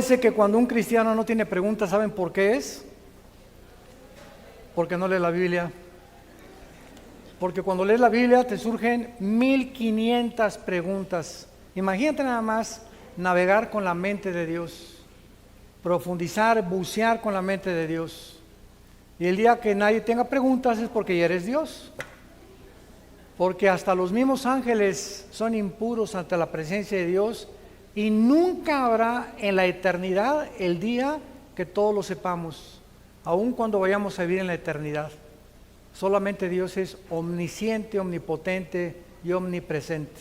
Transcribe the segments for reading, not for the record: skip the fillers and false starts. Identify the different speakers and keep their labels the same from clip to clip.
Speaker 1: Dice que cuando un cristiano no tiene preguntas, ¿saben por qué es? Porque no lee la Biblia. Porque cuando lees la Biblia te surgen 1500 preguntas. Imagínate nada más navegar con la mente de Dios, profundizar, bucear con la mente de Dios. Y el día que nadie tenga preguntas es porque ya eres Dios. Porque hasta los mismos ángeles son impuros ante la presencia de Dios y nunca habrá en la eternidad el día que todos lo sepamos, aun cuando vayamos a vivir en la eternidad. Solamente Dios es omnisciente, omnipotente y omnipresente.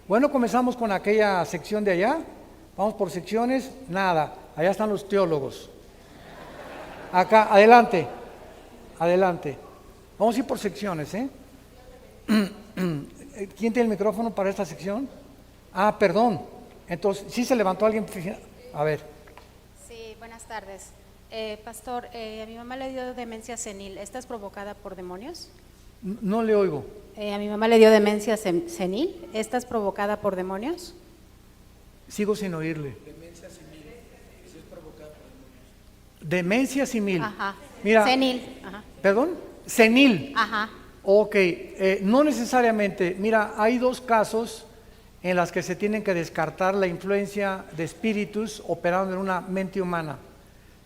Speaker 1: Bueno, comenzamos con aquella sección de allá. Vamos por secciones. Nada, allá están los teólogos. Acá, adelante. Adelante. Vamos a ir por secciones, ¿eh? ¿Quién tiene el micrófono para esta sección? Ah, perdón. Entonces, ¿sí se levantó alguien? A ver.
Speaker 2: Sí, buenas tardes. Pastor, a mi mamá le dio demencia senil. ¿Esta es provocada por demonios?
Speaker 1: No le oigo.
Speaker 2: A mi mamá le dio demencia senil. ¿Esta es provocada por demonios?
Speaker 1: Sigo sin oírle. Demencia senil. ¿Sí es provocada por demonios? Demencia senil.
Speaker 2: Ajá.
Speaker 1: Mira.
Speaker 2: Senil. Ajá.
Speaker 1: ¿Perdón? Senil.
Speaker 2: Ajá.
Speaker 1: Ok, no necesariamente. Mira, hay dos casos en las que se tienen que descartar la influencia de espíritus operando en una mente humana.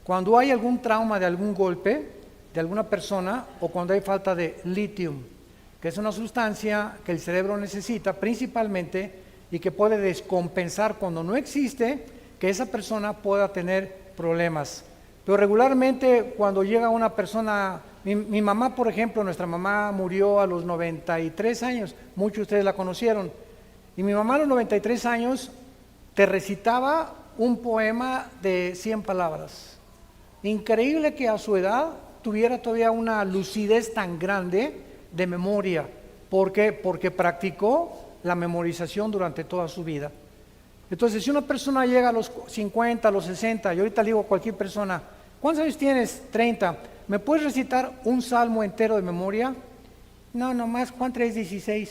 Speaker 1: Cuando hay algún trauma de algún golpe de alguna persona o cuando hay falta de litio, que es una sustancia que el cerebro necesita principalmente y que puede descompensar cuando no existe, que esa persona pueda tener problemas. Pero regularmente cuando llega una persona, mi mamá por ejemplo, nuestra mamá murió a los 93 años, muchos de ustedes la conocieron, y mi mamá a los 93 años te recitaba un poema de 100 palabras. Increíble que a su edad tuviera todavía una lucidez tan grande de memoria. ¿Por qué? Porque practicó la memorización durante toda su vida. Entonces, si una persona llega a los 50, a los 60, y ahorita le digo a cualquier persona, ¿cuántos años tienes? 30. ¿Me puedes recitar un salmo entero de memoria? No, nomás Juan 3:16.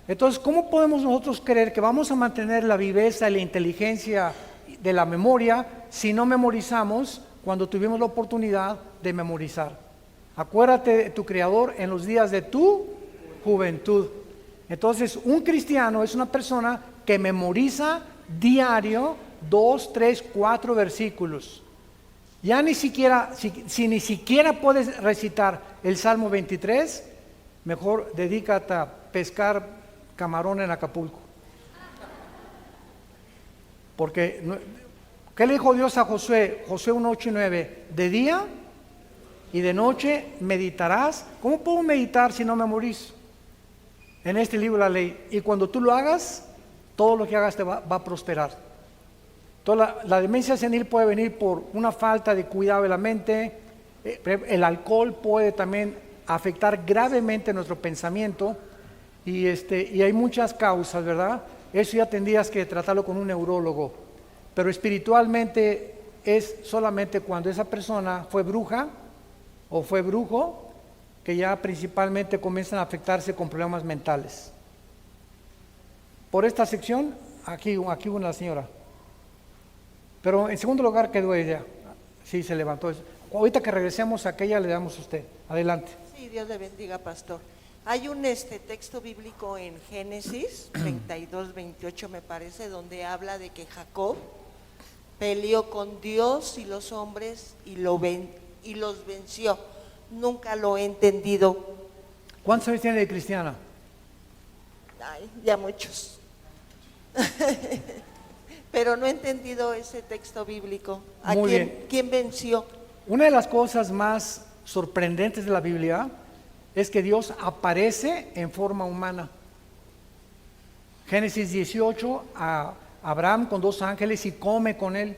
Speaker 1: Entonces, ¿cómo podemos nosotros creer que vamos a mantener la viveza y la inteligencia de la memoria si no memorizamos cuando tuvimos la oportunidad de memorizar? Acuérdate de tu Creador en los días de tu juventud. Entonces, un cristiano es una persona que memoriza diario 2, 3, 4 versículos. Ya ni siquiera, si ni siquiera puedes recitar el Salmo 23, mejor dedícate a pescar camarón en Acapulco. Porque, ¿qué le dijo Dios a Josué? Josué 1, 8 y 9, de día y de noche meditarás. ¿Cómo puedo meditar si no memorizo? En este libro de la ley. Y cuando tú lo hagas, todo lo que hagas te va a prosperar. La demencia senil puede venir por una falta de cuidado de la mente. El alcohol puede también afectar gravemente nuestro pensamiento. Y hay muchas causas, ¿verdad? Eso ya tendrías que tratarlo con un neurólogo. Pero espiritualmente es solamente cuando esa persona fue bruja o fue brujo, que ya principalmente comienzan a afectarse con problemas mentales. Por esta sección, aquí una señora. Pero en segundo lugar quedó ella. Sí, se levantó. Ahorita que regresemos a aquella le damos a usted. Adelante.
Speaker 3: Sí, Dios le bendiga, pastor. Hay un texto bíblico en Génesis 32, 28 me parece, donde habla de que Jacob peleó con Dios y los hombres y los venció. Nunca lo he entendido.
Speaker 1: ¿Cuántos años tiene de cristiana?
Speaker 3: Ay, ya muchos. Pero no he entendido ese texto bíblico. ¿A quién venció?
Speaker 1: Una de las cosas más sorprendentes de la Biblia es que Dios aparece en forma humana. Génesis 18, a Abraham con 2 ángeles y come con él.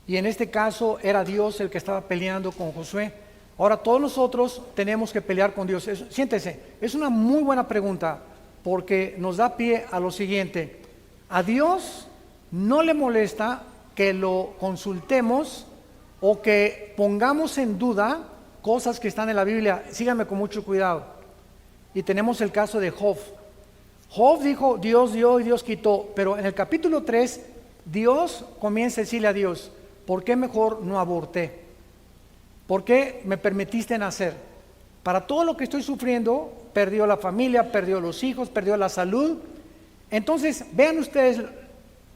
Speaker 1: Y en este caso era Dios el que estaba peleando con Josué. Ahora todos nosotros tenemos que pelear con Dios. Siéntese, es una muy buena pregunta porque nos da pie a lo siguiente. A Dios no le molesta que lo consultemos o que pongamos en duda cosas que están en la Biblia. Síganme con mucho cuidado. Y tenemos el caso de Job. Job dijo, Dios dio y Dios quitó, pero en el capítulo 3 Dios comienza a decirle a Dios, ¿por qué mejor no aborté? ¿Por qué me permitiste nacer? Para todo lo que estoy sufriendo, perdió la familia, perdió los hijos, perdió la salud. Entonces, vean ustedes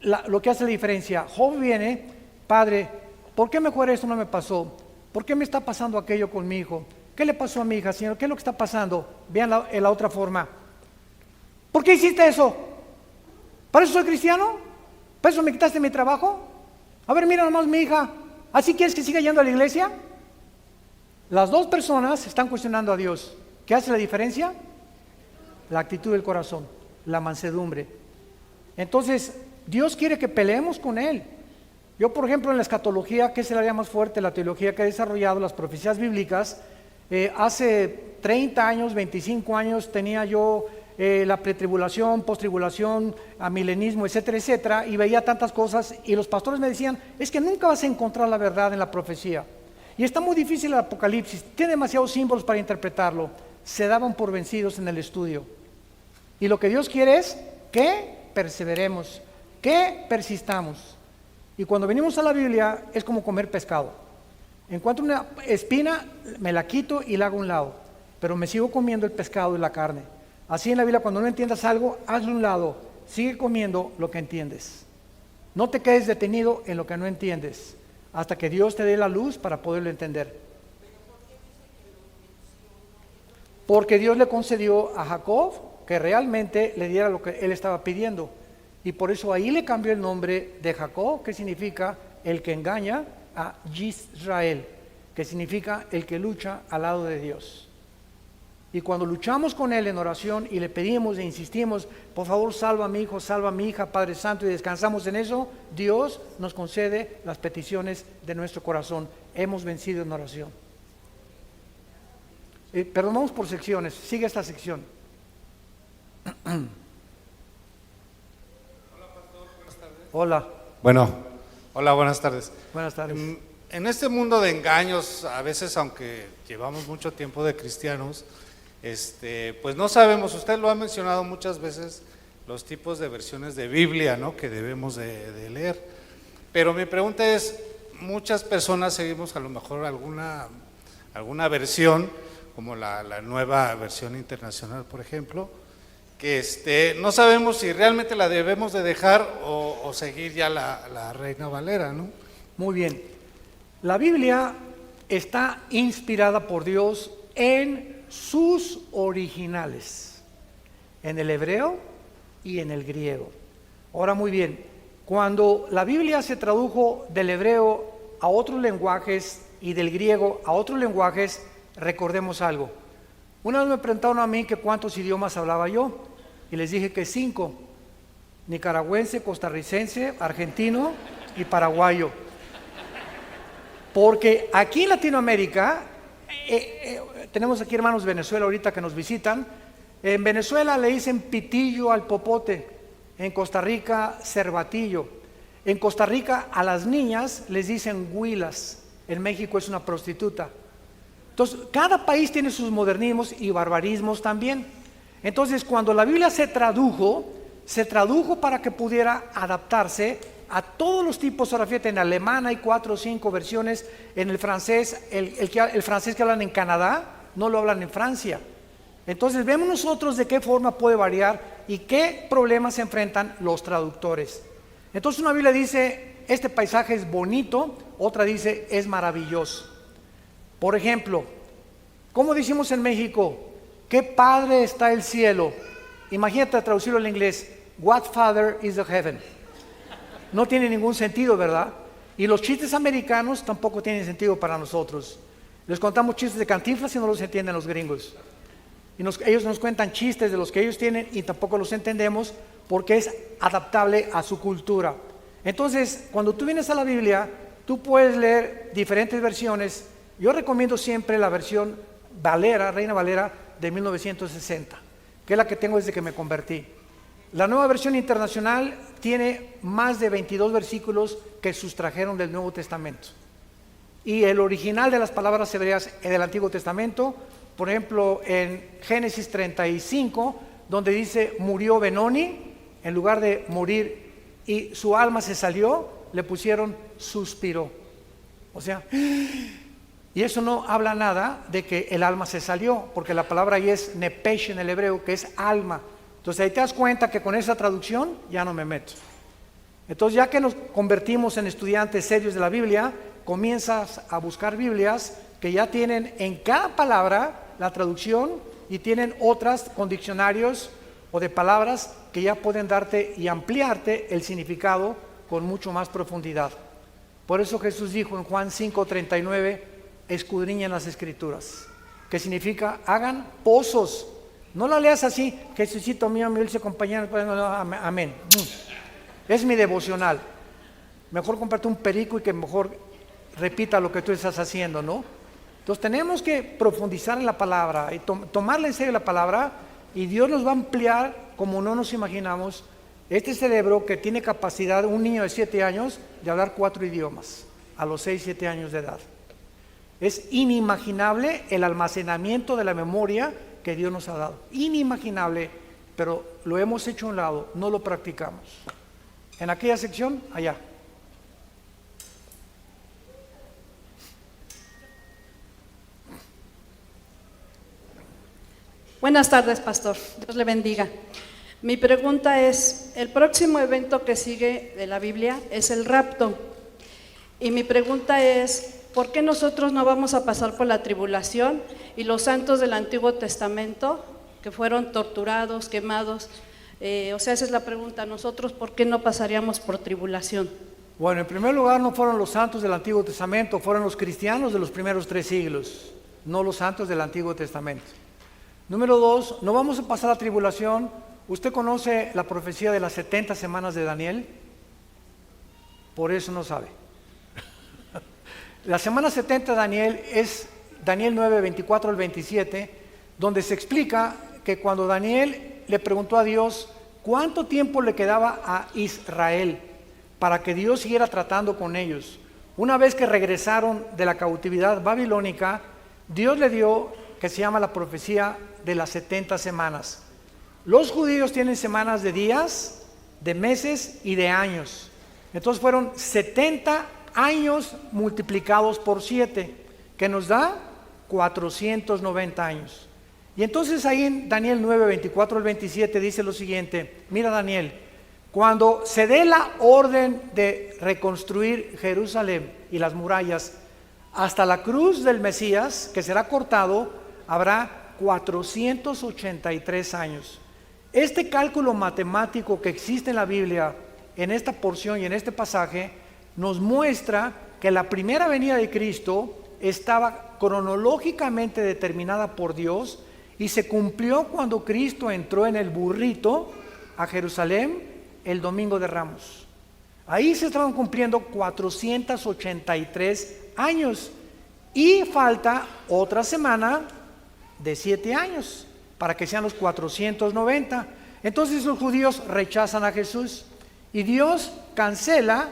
Speaker 1: lo que hace la diferencia. Job viene, Padre, ¿por qué mejor esto no me pasó? ¿Por qué me está pasando aquello con mi hijo? ¿Qué le pasó a mi hija, Señor? ¿Qué es lo que está pasando? Vean en la otra forma. ¿Por qué hiciste eso? ¿Para eso soy cristiano? ¿Para eso me quitaste mi trabajo? A ver, mira nomás mi hija. ¿Así quieres que siga yendo a la iglesia? Las dos personas están cuestionando a Dios. ¿Qué hace la diferencia? La actitud del corazón, la mansedumbre. Entonces, Dios quiere que peleemos con Él. Yo, por ejemplo, en la escatología, que es el área más fuerte, la teología que he desarrollado, las profecías bíblicas, hace 30 años, 25 años tenía yo la pretribulación, postribulación, amilenismo, etcétera, etcétera, y veía tantas cosas, y los pastores me decían, es que nunca vas a encontrar la verdad en la profecía, y está muy difícil el Apocalipsis, tiene demasiados símbolos para interpretarlo. Se daban por vencidos en el estudio, y lo que Dios quiere es que perseveremos, que persistamos. Y cuando venimos a la Biblia es como comer pescado. Encuentro una espina, me la quito y la hago a un lado, pero me sigo comiendo el pescado y la carne. Así en la Biblia, cuando no entiendas algo, hazlo a un lado, sigue comiendo lo que entiendes. No te quedes detenido en lo que no entiendes, hasta que Dios te dé la luz para poderlo entender. Porque Dios le concedió a Jacob que realmente le diera lo que él estaba pidiendo. Y por eso ahí le cambió el nombre de Jacob, que significa el que engaña, a Yisrael, que significa el que lucha al lado de Dios. Y cuando luchamos con Él en oración y le pedimos e insistimos, por favor salva a mi hijo, salva a mi hija, Padre Santo, y descansamos en eso, Dios nos concede las peticiones de nuestro corazón. Hemos vencido en oración. Pero vamos por secciones, sigue esta sección. Hola.
Speaker 4: Hola, buenas tardes.
Speaker 1: Buenas tardes.
Speaker 4: En este mundo de engaños, a veces, aunque llevamos mucho tiempo de cristianos, pues no sabemos, usted lo ha mencionado muchas veces, los tipos de versiones de Biblia, ¿no?, que debemos de leer. Pero mi pregunta es, muchas personas seguimos a lo mejor alguna versión, como la nueva versión internacional, por ejemplo, que no sabemos si realmente la debemos de dejar o seguir ya la Reina Valera, ¿no?
Speaker 1: Muy bien. La Biblia está inspirada por Dios en sus originales, en el hebreo y en el griego. Ahora, muy bien, cuando la Biblia se tradujo del hebreo a otros lenguajes y del griego a otros lenguajes, recordemos algo. Una vez me preguntaron a mí que cuántos idiomas hablaba yo, y les dije que 5, nicaragüense, costarricense, argentino y paraguayo. Porque aquí en Latinoamérica, tenemos aquí hermanos de Venezuela ahorita que nos visitan. En Venezuela le dicen pitillo al popote, en Costa Rica cervatillo, en Costa Rica a las niñas les dicen huilas, en México es una prostituta. Entonces, cada país tiene sus modernismos y barbarismos también. Entonces, cuando la Biblia se tradujo para que pudiera adaptarse a todos los tipos. Ahora fíjate, en alemán hay 4 o 5 versiones, en el francés, el francés que hablan en Canadá, no lo hablan en Francia. Entonces, vemos nosotros de qué forma puede variar y qué problemas se enfrentan los traductores. Entonces, una Biblia dice, este paisaje es bonito, otra dice, es maravilloso. Por ejemplo, ¿cómo decimos en México? ¡Qué padre está el cielo! Imagínate traducirlo al inglés. What father is the heaven? No tiene ningún sentido, ¿verdad? Y los chistes americanos tampoco tienen sentido para nosotros. Les contamos chistes de Cantinflas y no los entienden los gringos. Y ellos nos cuentan chistes de los que ellos tienen y tampoco los entendemos porque es adaptable a su cultura. Entonces, cuando tú vienes a la Biblia, tú puedes leer diferentes versiones. Yo recomiendo siempre la versión Valera, Reina Valera, de 1960, que es la que tengo desde que me convertí. La nueva versión internacional tiene más de 22 versículos que sustrajeron del Nuevo Testamento. Y el original de las palabras hebreas del Antiguo Testamento, por ejemplo, en Génesis 35, donde dice murió Benoni, en lugar de morir y su alma se salió, le pusieron suspiró. O sea, y eso no habla nada de que el alma se salió, porque la palabra ahí es nepesh en el hebreo, que es alma. Entonces ahí te das cuenta que con esa traducción ya no me meto. Entonces ya que nos convertimos en estudiantes serios de la Biblia, comienzas a buscar Biblias que ya tienen en cada palabra la traducción y tienen otras con diccionarios o de palabras que ya pueden darte y ampliarte el significado con mucho más profundidad. Por eso Jesús dijo en Juan 5:39, escudriñen las Escrituras, que significa hagan pozos. No la leas así, Jesucito mío, mi dulce compañero, amén. Es mi devocional. Mejor comprarte un perico y que mejor repita lo que tú estás haciendo, ¿no? Entonces tenemos que profundizar en la palabra y tomarle en serio la palabra, y Dios nos va a ampliar como no nos imaginamos este cerebro que tiene capacidad, un niño de 7 años, de hablar 4 idiomas a los 6, 7 años de edad. Es inimaginable el almacenamiento de la memoria que Dios nos ha dado. Inimaginable, pero lo hemos hecho a un lado, no lo practicamos. En aquella sección, allá.
Speaker 5: Buenas tardes, pastor. Dios le bendiga. Mi pregunta es, el próximo evento que sigue de la Biblia es el rapto. Y mi pregunta es, ¿por qué nosotros no vamos a pasar por la tribulación y los santos del Antiguo Testamento que fueron torturados, quemados? Esa es la pregunta. ¿Nosotros por qué no pasaríamos por tribulación?
Speaker 1: Bueno, en primer lugar no fueron los santos del Antiguo Testamento, fueron los cristianos de los primeros 3 siglos, no los santos del Antiguo Testamento. Número 2, no vamos a pasar la tribulación. ¿Usted conoce la profecía de las 70 semanas de Daniel? Por eso no sabe. La semana 70 de Daniel es Daniel 9, 24 al 27, donde se explica que cuando Daniel le preguntó a Dios cuánto tiempo le quedaba a Israel para que Dios siguiera tratando con ellos. Una vez que regresaron de la cautividad babilónica, Dios le dio, que se llama la profecía de las 70 semanas. Los judíos tienen semanas de días, de meses y de años. Entonces fueron 70 años multiplicados por 7, que nos da 490 años. Y entonces ahí en Daniel 9, 24 al 27 dice lo siguiente: mira Daniel, cuando se dé la orden de reconstruir Jerusalén y las murallas hasta la cruz del Mesías, que será cortado, habrá 483 años. Este cálculo matemático que existe en la Biblia, en esta porción y en este pasaje, nos muestra que la primera venida de Cristo estaba cronológicamente determinada por Dios y se cumplió cuando Cristo entró en el burrito a Jerusalén el domingo de Ramos. Ahí se estaban cumpliendo 483 años y falta otra semana de 7 años para que sean los 490. Entonces los judíos rechazan a Jesús y Dios cancela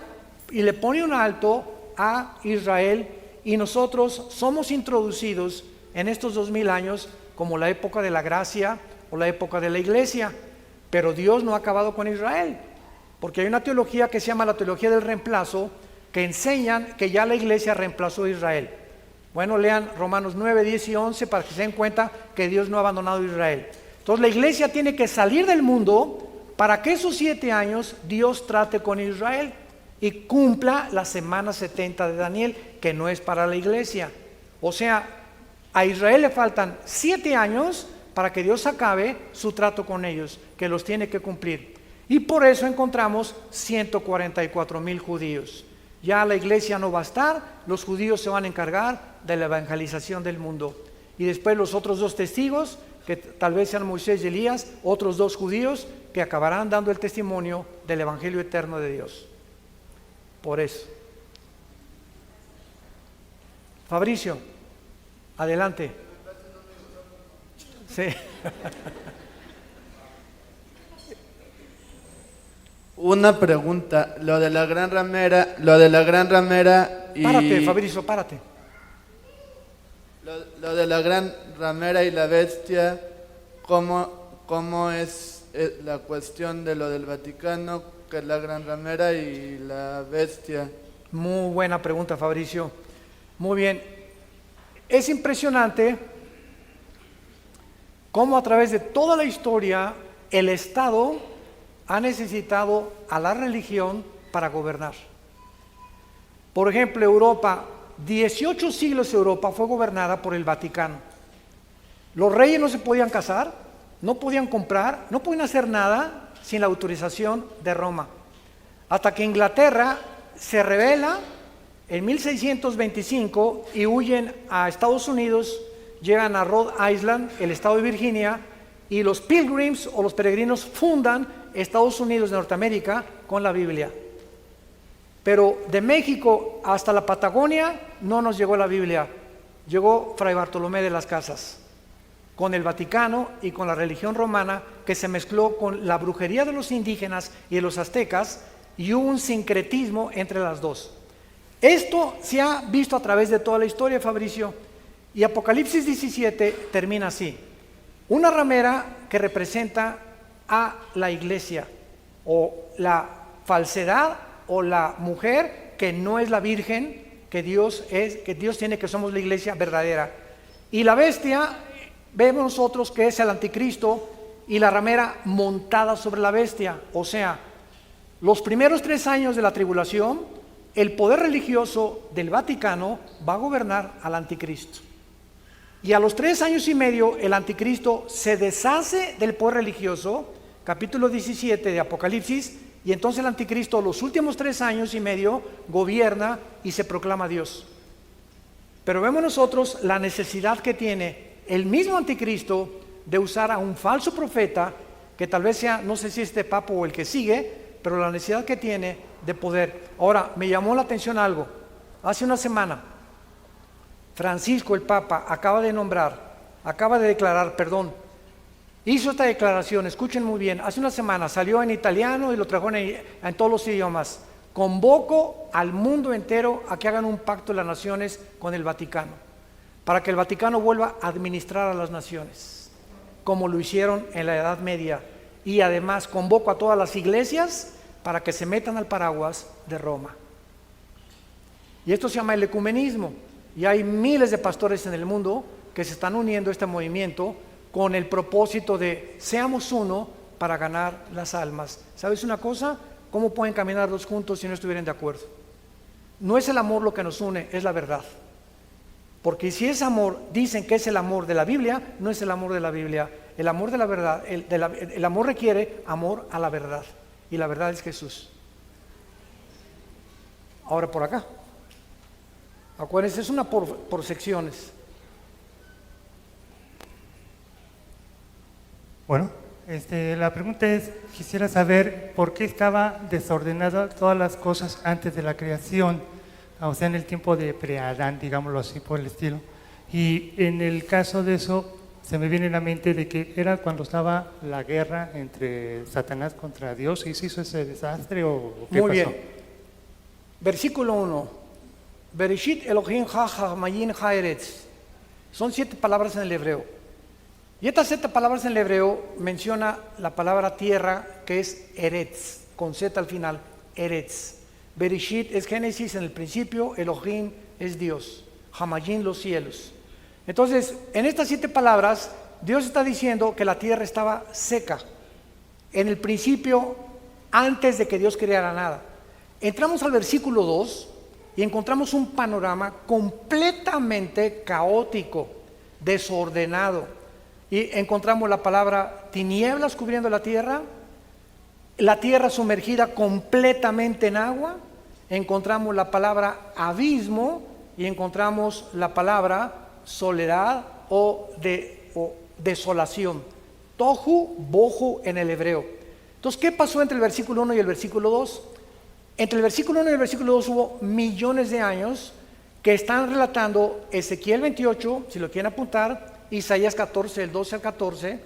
Speaker 1: y le pone un alto a Israel, y nosotros somos introducidos en estos 2000 años como la época de la gracia o la época de la iglesia. Pero Dios no ha acabado con Israel, porque hay una teología que se llama la teología del reemplazo, que enseñan que ya la iglesia reemplazó a Israel. Bueno, lean Romanos 9, 10 y 11 para que se den cuenta que Dios no ha abandonado a Israel. Entonces la iglesia tiene que salir del mundo para que esos 7 años Dios trate con Israel y cumpla la semana 70 de Daniel, que no es para la iglesia. O sea, a Israel le faltan 7 años para que Dios acabe su trato con ellos, que los tiene que cumplir. Y por eso encontramos 144,000 judíos. Ya la iglesia no va a estar, los judíos se van a encargar de la evangelización del mundo. Y después los otros 2 testigos, que tal vez sean Moisés y Elías, otros 2 judíos que acabarán dando el testimonio del evangelio eterno de Dios. Por eso. Fabricio, adelante. Sí.
Speaker 6: Una pregunta, lo de la gran ramera y...
Speaker 1: Párate, Fabricio, párate.
Speaker 6: Lo de la gran ramera y la bestia, ¿cómo es la cuestión de lo del Vaticano? que la gran ramera y la bestia?
Speaker 1: Muy buena pregunta, Fabricio. Muy bien. Es impresionante cómo a través de toda la historia el Estado ha necesitado a la religión para gobernar. Por ejemplo, Europa, 18 siglos Europa fue gobernada por el Vaticano. Los reyes no se podían casar, no podían comprar, no podían hacer nada sin la autorización de Roma. Hasta que Inglaterra se rebela en 1625 y huyen a Estados Unidos, llegan a Rhode Island, el estado de Virginia, y los Pilgrims o los peregrinos fundan Estados Unidos de Norteamérica con la Biblia. Pero de México hasta la Patagonia no nos llegó la Biblia, llegó Fray Bartolomé de las Casas, con el Vaticano y con la religión romana, que se mezcló con la brujería de los indígenas y de los aztecas, y hubo un sincretismo entre las dos. Esto se ha visto a través de toda la historia, Fabricio, y Apocalipsis 17 termina así: una ramera que representa a la iglesia, o la falsedad, o la mujer que no es la virgen que Dios tiene, que somos la iglesia verdadera. Y la bestia, vemos nosotros que es el anticristo, y la ramera montada sobre la bestia. O sea, los primeros 3 años de la tribulación, el poder religioso del Vaticano va a gobernar al anticristo. Y a los 3 años y medio el anticristo se deshace del poder religioso, capítulo 17 de Apocalipsis, y entonces el anticristo los últimos 3 años y medio gobierna y se proclama Dios. Pero vemos nosotros la necesidad que tiene el mismo anticristo de usar a un falso profeta, que tal vez sea, no sé si este papa o el que sigue, pero la necesidad que tiene de poder. Ahora, me llamó la atención algo. Hace una semana, Francisco, el Papa, acaba de declarar, hizo esta declaración, escuchen muy bien, hace una semana salió en italiano y lo trajo en todos los idiomas: convoco al mundo entero a que hagan un pacto de las naciones con el Vaticano, para que el Vaticano vuelva a administrar a las naciones, como lo hicieron en la Edad Media. Y además convoco a todas las iglesias para que se metan al paraguas de Roma. Y esto se llama el ecumenismo, y hay miles de pastores en el mundo que se están uniendo a este movimiento con el propósito de seamos uno para ganar las almas. ¿Sabes una cosa? ¿Cómo pueden caminar dos juntos si no estuvieran de acuerdo? No es el amor lo que nos une, es la verdad. Porque si es amor, dicen que es el amor de la Biblia, no es el amor de la Biblia. El amor de la verdad, el amor requiere amor a la verdad, y la verdad es Jesús. Ahora por acá, acuérdense, es una por secciones.
Speaker 7: Bueno, la pregunta es, quisiera saber por qué estaba desordenada todas las cosas antes de la creación, o sea, en el tiempo de pre-Adán, digámoslo así, por el estilo. Y en el caso de eso, se me viene a la mente de que era cuando estaba la guerra entre Satanás contra Dios, y se hizo ese desastre, o qué
Speaker 1: Muy
Speaker 7: pasó.
Speaker 1: bien. Versículo 1. Bereshit Elohim ha-Hamayin ha-Eretz. Son 7 palabras en el hebreo. Y estas 7 palabras en el hebreo menciona la palabra tierra, que es Eretz, con Z al final, Eretz. Bereshit es Génesis, en el principio, Elohim es Dios, Hamayin los cielos. Entonces, en estas 7 palabras, Dios está diciendo que la tierra estaba seca. En el principio, antes de que Dios creara nada. Entramos al versículo 2 y encontramos un panorama completamente caótico, desordenado. Y encontramos la palabra tinieblas cubriendo la tierra sumergida completamente en agua. Encontramos la palabra abismo y encontramos la palabra soledad o desolación. Tohu, bohu en el hebreo. Entonces, ¿qué pasó entre el versículo 1 y el versículo 2? Entre el versículo 1 y el versículo 2 hubo millones de años que están relatando Ezequiel 28, si lo quieren apuntar, Isaías 14, del 12 al 14,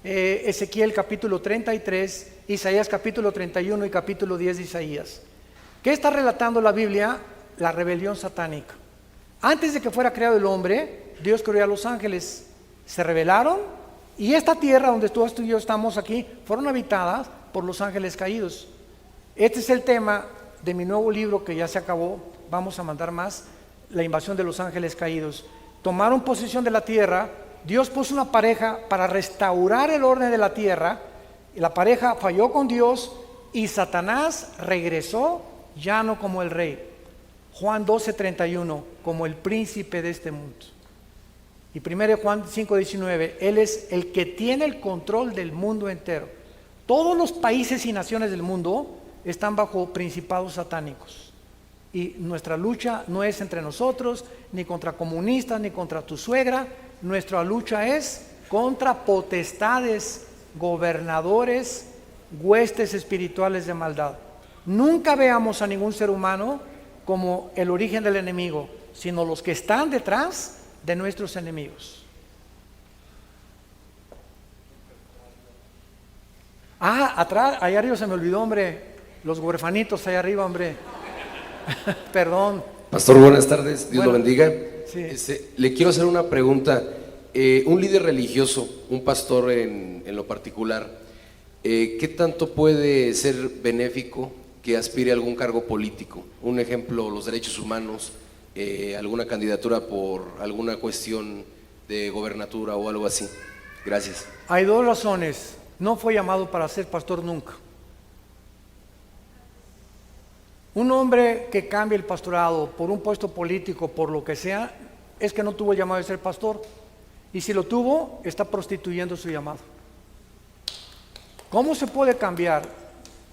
Speaker 1: Ezequiel capítulo 33, Isaías capítulo 31 y capítulo 10 de Isaías. ¿Qué está relatando la Biblia? La rebelión satánica. Antes de que fuera creado el hombre, Dios creó a los ángeles, se rebelaron, y esta tierra donde tú y yo estamos aquí fueron habitadas por los ángeles caídos. Este es el tema de mi nuevo libro que ya se acabó, vamos a mandar más, La invasión de los ángeles caídos. Tomaron posesión de la tierra, Dios puso una pareja para restaurar el orden de la tierra, y la pareja falló con Dios y Satanás regresó ya no como el rey. Juan 12:31, como el príncipe de este mundo. Y 1 Juan 5:19, Él es el que tiene el control del mundo entero. Todos los países y naciones del mundo están bajo principados satánicos. Y nuestra lucha no es entre nosotros, ni contra comunistas, ni contra tu suegra. Nuestra lucha es contra potestades, gobernadores, huestes espirituales de maldad. Nunca veamos a ningún ser humano como el origen del enemigo, sino los que están detrás de nuestros enemigos. Atrás, allá arriba se me olvidó, hombre, los huerfanitos allá arriba, hombre. Perdón.
Speaker 8: Pastor, buenas tardes, Dios
Speaker 1: Bueno,
Speaker 8: lo bendiga.
Speaker 1: sí.
Speaker 8: Le quiero hacer una pregunta. Un líder religioso, un pastor en lo particular, ¿qué tanto puede ser benéfico que aspire a algún cargo político? Un ejemplo, los derechos humanos, alguna candidatura por alguna cuestión de gobernatura o algo así. Gracias.
Speaker 1: Hay dos razones. No fue llamado para ser pastor nunca. Un hombre que cambie el pastorado por un puesto político, por lo que sea, es que no tuvo el llamado de ser pastor. Y si lo tuvo, está prostituyendo su llamado. ¿Cómo se puede cambiar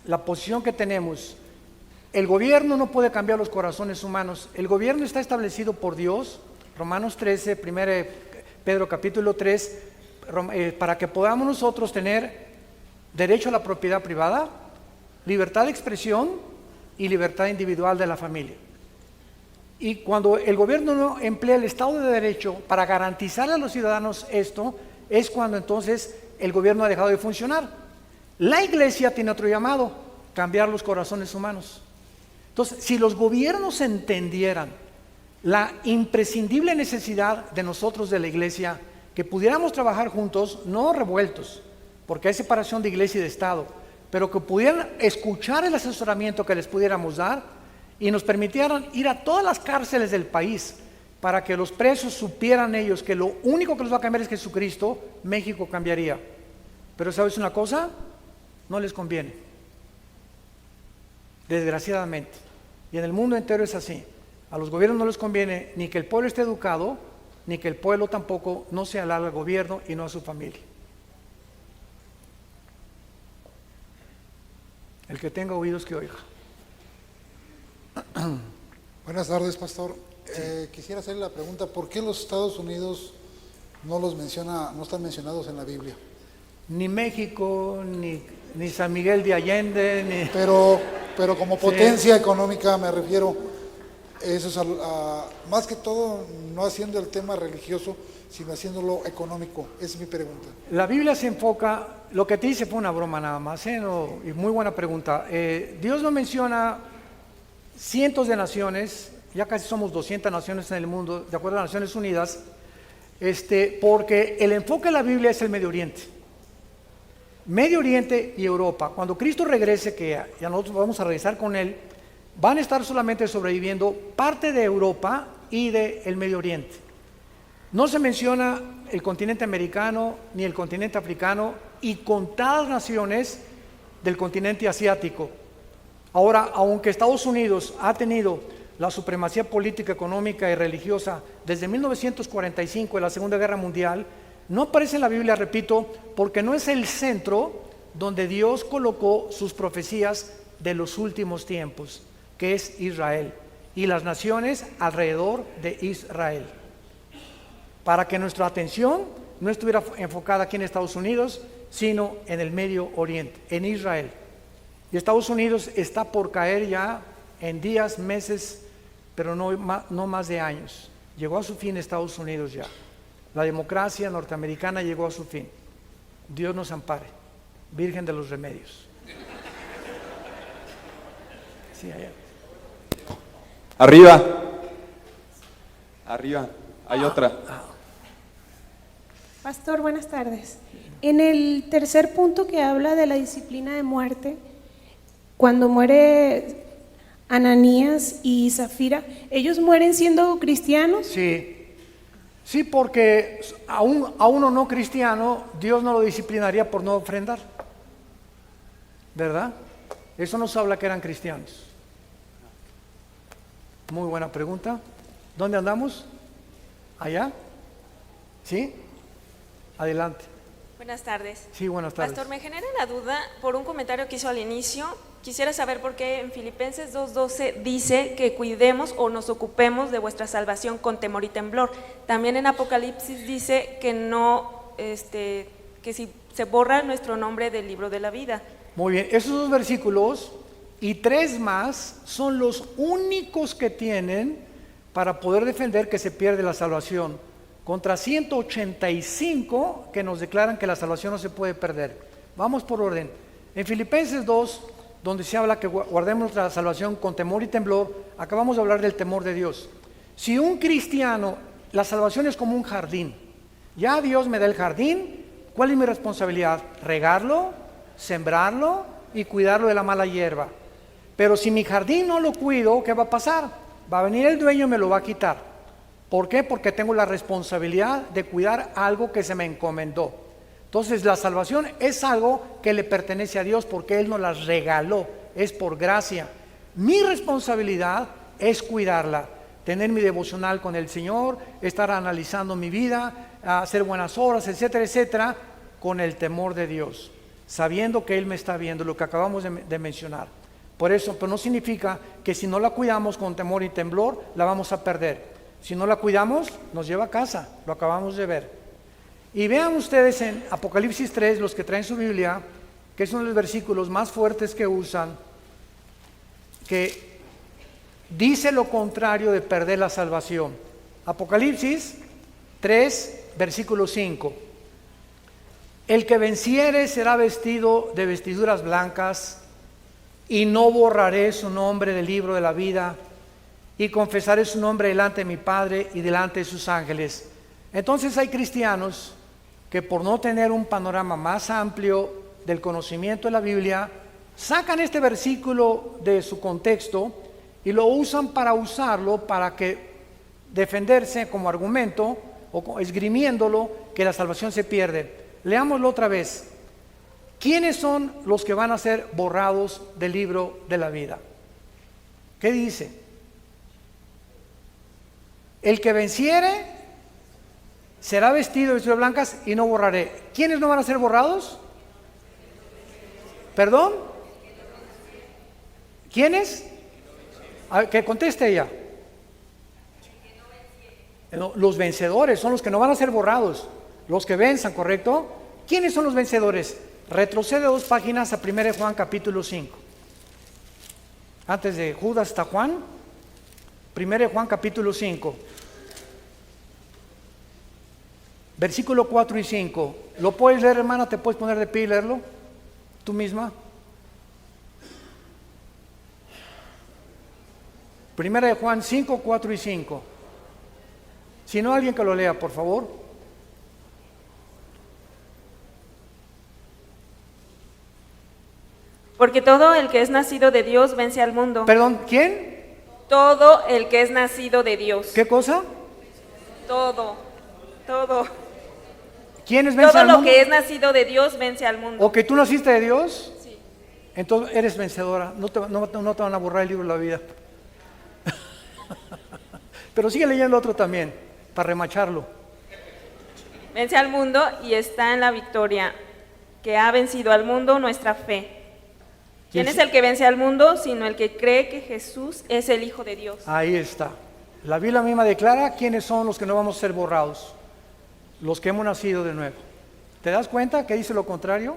Speaker 1: la posición que tenemos? El gobierno no puede cambiar los corazones humanos. El gobierno está establecido por Dios, Romanos 13, 1 Pedro capítulo 3, para que podamos nosotros tener derecho a la propiedad privada, libertad de expresión y libertad individual de la familia. Y cuando el gobierno no emplea el Estado de Derecho para garantizar a los ciudadanos esto, es cuando entonces el gobierno ha dejado de funcionar. La iglesia tiene otro llamado, cambiar los corazones humanos. Entonces, si los gobiernos entendieran la imprescindible necesidad de nosotros de la iglesia, que pudiéramos trabajar juntos, no revueltos, porque hay separación de iglesia y de Estado, pero que pudieran escuchar el asesoramiento que les pudiéramos dar y nos permitieran ir a todas las cárceles del país para que los presos supieran ellos que lo único que los va a cambiar es Jesucristo, México cambiaría. Pero ¿sabes una cosa? No les conviene, desgraciadamente. Y en el mundo entero es así. A los gobiernos no les conviene ni que el pueblo esté educado, ni que el pueblo tampoco no se alargue al gobierno y no a su familia. El que tenga oídos que oiga.
Speaker 9: Buenas tardes, pastor. Quisiera hacerle la pregunta, ¿por qué los Estados Unidos no están mencionados en la Biblia?
Speaker 1: Ni México, ni San Miguel de Allende, ni...
Speaker 9: Pero como potencia económica me refiero, eso es más que todo no haciendo el tema religioso, sino haciéndolo económico. Esa es mi pregunta.
Speaker 1: La Biblia se enfoca, lo que te hice fue una broma nada más, y muy buena pregunta. Dios no menciona cientos de naciones, ya casi somos 200 naciones en el mundo, de acuerdo a las Naciones Unidas, porque el enfoque de la Biblia es el Medio Oriente. Medio Oriente y Europa. Cuando Cristo regrese, que ya nosotros vamos a regresar con Él, van a estar solamente sobreviviendo parte de Europa y del Medio Oriente. No se menciona el continente americano ni el continente africano y contadas naciones del continente asiático. Ahora, aunque Estados Unidos ha tenido la supremacía política, económica y religiosa desde 1945, en la Segunda Guerra Mundial, no aparece en la Biblia, repito, porque no es el centro donde Dios colocó sus profecías de los últimos tiempos, que es Israel, y las naciones alrededor de Israel. Para que nuestra atención no estuviera enfocada aquí en Estados Unidos, sino en el Medio Oriente, en Israel. Y Estados Unidos está por caer ya en días, meses, pero no más de años. Llegó a su fin Estados Unidos ya. La democracia norteamericana llegó a su fin. Dios nos ampare. Virgen de los Remedios. Sí, allá.
Speaker 10: Arriba. Arriba. Hay otra.
Speaker 11: Pastor, buenas tardes. En el tercer punto que habla de la disciplina de muerte,
Speaker 10: cuando muere Ananías y Zafira, ¿ellos mueren siendo cristianos?
Speaker 1: Sí, sí, porque a uno no cristiano, Dios no lo disciplinaría por no ofrendar, ¿verdad? Eso nos habla que eran cristianos. Muy buena pregunta. ¿Dónde andamos? ¿Allá? ¿Sí? Adelante.
Speaker 11: Buenas tardes.
Speaker 1: Sí, buenas tardes.
Speaker 11: Pastor, me genera la duda por un comentario que hizo al inicio. Quisiera saber por qué en Filipenses 2:12 dice que cuidemos o nos ocupemos de vuestra salvación con temor y temblor. También en Apocalipsis dice que no, que si se borra nuestro nombre del libro de la vida.
Speaker 1: Muy bien, esos dos versículos y 3 más son los únicos que tienen para poder defender que se pierde la salvación, contra 185 que nos declaran que la salvación no se puede perder. Vamos por orden. En Filipenses 2, donde se habla que guardemos nuestra salvación con temor y temblor, acabamos de hablar del temor de Dios. Si un cristiano, la salvación es como un jardín, ya Dios me da el jardín, ¿cuál es mi responsabilidad? Regarlo, sembrarlo y cuidarlo de la mala hierba. Pero si mi jardín no lo cuido, ¿qué va a pasar? Va a venir el dueño y me lo va a quitar. ¿Por qué? Porque tengo la responsabilidad de cuidar algo que se me encomendó. Entonces la salvación es algo que le pertenece a Dios porque Él nos la regaló, es por gracia. Mi responsabilidad es cuidarla, tener mi devocional con el Señor, estar analizando mi vida, hacer buenas obras, etcétera, etcétera, con el temor de Dios, sabiendo que Él me está viendo, lo que acabamos de mencionar. Por eso, pero no significa que si no la cuidamos con temor y temblor, la vamos a perder. Si no la cuidamos, nos lleva a casa, lo acabamos de ver. Y vean ustedes en Apocalipsis 3, los que traen su Biblia, que es uno de los versículos más fuertes que usan, que dice lo contrario de perder la salvación. Apocalipsis 3, versículo 5. El que venciere será vestido de vestiduras blancas, y no borraré su nombre del libro de la vida, y confesaré su nombre delante de mi Padre y delante de sus ángeles. Entonces hay cristianos que por no tener un panorama más amplio del conocimiento de la Biblia, sacan este versículo de su contexto y lo usan para usarlo para que defenderse como argumento o esgrimiéndolo que la salvación se pierde. Leámoslo otra vez. ¿Quiénes son los que van a ser borrados del libro de la vida? ¿Qué dice? El que venciere será vestido de vestiduras blancas y no borraré. ¿Quiénes no van a ser borrados? ¿Perdón? ¿Quiénes? A ver, que conteste ella. No, los vencedores son los que no van a ser borrados, los que venzan, ¿correcto? ¿Quiénes son los vencedores? Retrocede 2 páginas a 1 Juan capítulo 5. Antes de Judas está Juan. 1 Juan capítulo 5. Versículo 4 y 5. ¿Lo puedes leer, hermana? ¿Te puedes poner de pie y leerlo? ¿Tú misma? 1 Juan 5, 4 y 5. Si no, alguien que lo lea, por favor.
Speaker 11: Porque todo el que es nacido de Dios vence al mundo.
Speaker 1: Perdón, ¿quién?
Speaker 11: Todo el que es nacido de Dios.
Speaker 1: ¿Qué cosa?
Speaker 11: Todo.
Speaker 1: ¿Quiénes vencen
Speaker 11: Todo
Speaker 1: al
Speaker 11: lo
Speaker 1: mundo?
Speaker 11: que es nacido de Dios vence al mundo.
Speaker 1: ¿O que tú naciste de Dios?
Speaker 11: Sí.
Speaker 1: Entonces eres vencedora, no te van a borrar el libro de la vida. Pero sigue leyendo otro también, para remacharlo.
Speaker 11: Vence al mundo y está en la victoria, que ha vencido al mundo nuestra fe. ¿Quién es el que vence al mundo? Sino el que cree que Jesús es el Hijo de Dios.
Speaker 1: Ahí está. La Biblia misma declara quiénes son los que no vamos a ser borrados. Los que hemos nacido de nuevo. ¿Te das cuenta que dice lo contrario?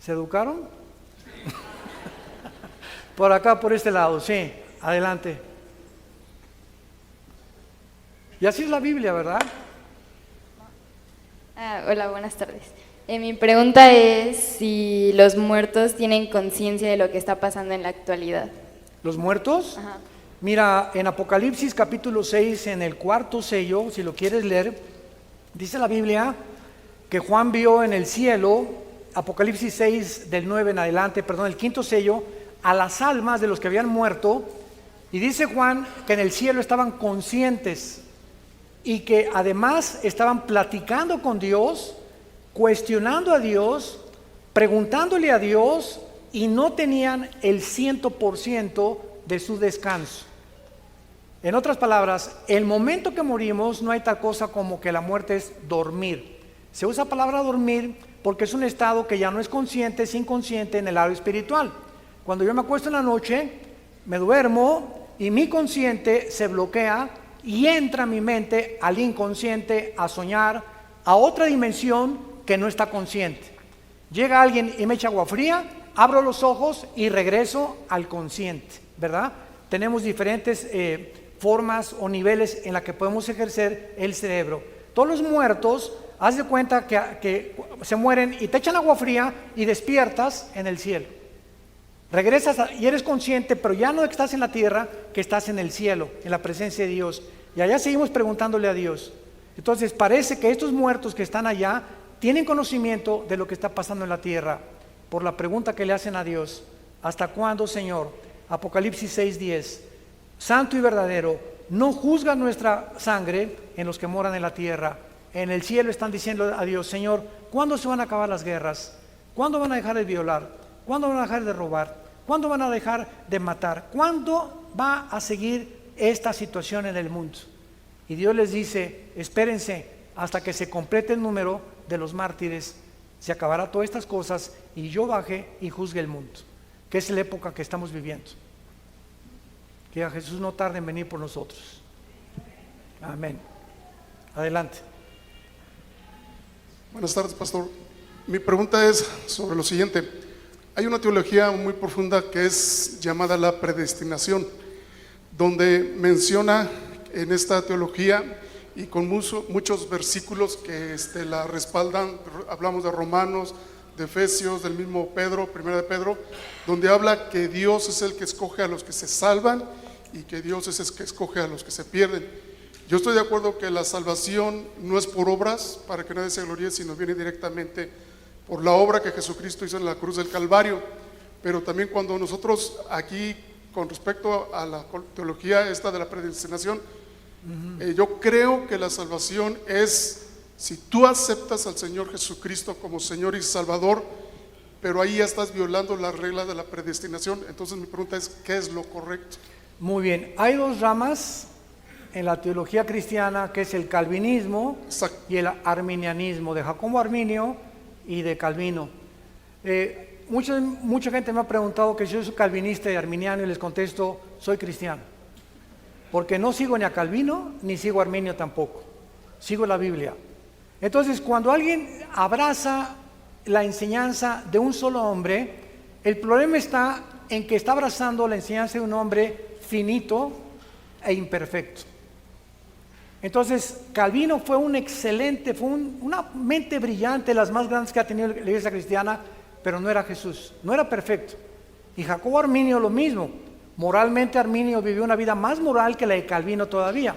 Speaker 1: ¿Se educaron? Por acá, por este lado, sí. Adelante. Y así es la Biblia, ¿verdad?
Speaker 12: Hola, buenas tardes. Mi pregunta es si los muertos tienen conciencia de lo que está pasando en la actualidad.
Speaker 1: ¿Los muertos?
Speaker 12: Ajá.
Speaker 1: Mira, en Apocalipsis capítulo 6, en el 4.º sello, si lo quieres leer, dice la Biblia que Juan vio en el cielo Apocalipsis 6 del 9 en adelante, perdón, el quinto sello, a las almas de los que habían muerto, y dice Juan que en el cielo estaban conscientes y que además estaban platicando con Dios, cuestionando a Dios, preguntándole a Dios, y no tenían el 100% de su descanso. En otras palabras, el momento que morimos no hay tal cosa como que la muerte es dormir. Se usa la palabra dormir porque es un estado que ya no es consciente, es inconsciente en el lado espiritual. Cuando yo me acuesto en la noche, me duermo y mi consciente se bloquea y entra mi mente al inconsciente a soñar a otra dimensión que no está consciente. Llega alguien y me echa agua fría, abro los ojos y regreso al consciente, ¿verdad? Tenemos diferentes formas o niveles en la que podemos ejercer el cerebro. Todos los muertos, haz de cuenta que se mueren y te echan agua fría y despiertas en el cielo. Regresas y eres consciente, pero ya no estás en la tierra, que estás en el cielo, en la presencia de Dios. Y allá seguimos preguntándole a Dios. Entonces parece que estos muertos que están allá tienen conocimiento de lo que está pasando en la tierra, por la pregunta que le hacen a Dios: ¿hasta cuándo, Señor? Apocalipsis 6:10, santo y verdadero, no juzga nuestra sangre en los que moran en la tierra. En el cielo están diciendo a Dios: Señor, ¿cuándo se van a acabar las guerras? ¿Cuándo van a dejar de violar? ¿Cuándo van a dejar de robar? ¿Cuándo van a dejar de matar? ¿Cuándo va a seguir esta situación en el mundo? Y Dios les dice: espérense hasta que se complete el número de los mártires, se acabará todas estas cosas y yo baje y juzgue el mundo, que es la época que estamos viviendo. Que a Jesús no tarde en venir por nosotros. Amén. Adelante.
Speaker 13: Buenas tardes, pastor. Mi pregunta es sobre lo siguiente. Hay una teología muy profunda que es llamada la predestinación, donde menciona en esta teología y con muchos versículos que la respaldan. Hablamos de Romanos, de Efesios, del mismo Pedro, Primera de Pedro, donde habla que Dios es el que escoge a los que se salvan y que Dios es el que escoge a los que se pierden. Yo estoy de acuerdo que la salvación no es por obras, para que nadie se gloríe, sino viene directamente por la obra que Jesucristo hizo en la cruz del Calvario. Pero también cuando nosotros aquí, con respecto a la teología esta de la predestinación, yo creo que la salvación es si tú aceptas al Señor Jesucristo como Señor y Salvador, pero ahí ya estás violando la regla de la predestinación. Entonces mi pregunta es, ¿qué es lo correcto?
Speaker 1: Muy bien, hay dos ramas en la teología cristiana, que es el calvinismo y el arminianismo, de Jacobo Arminio y de Calvino. Mucha gente me ha preguntado que si yo soy calvinista y arminiano, y les contesto: soy cristiano, porque no sigo ni a Calvino ni sigo a Arminio tampoco, sigo la Biblia. Entonces, cuando alguien abraza la enseñanza de un solo hombre, el problema está en que está abrazando la enseñanza de un hombre finito e imperfecto. Entonces, Calvino fue un excelente, una mente brillante, las más grandes que ha tenido la iglesia cristiana, pero no era Jesús, no era perfecto. Y Jacobo Arminio lo mismo. Moralmente Arminio vivió una vida más moral que la de Calvino todavía.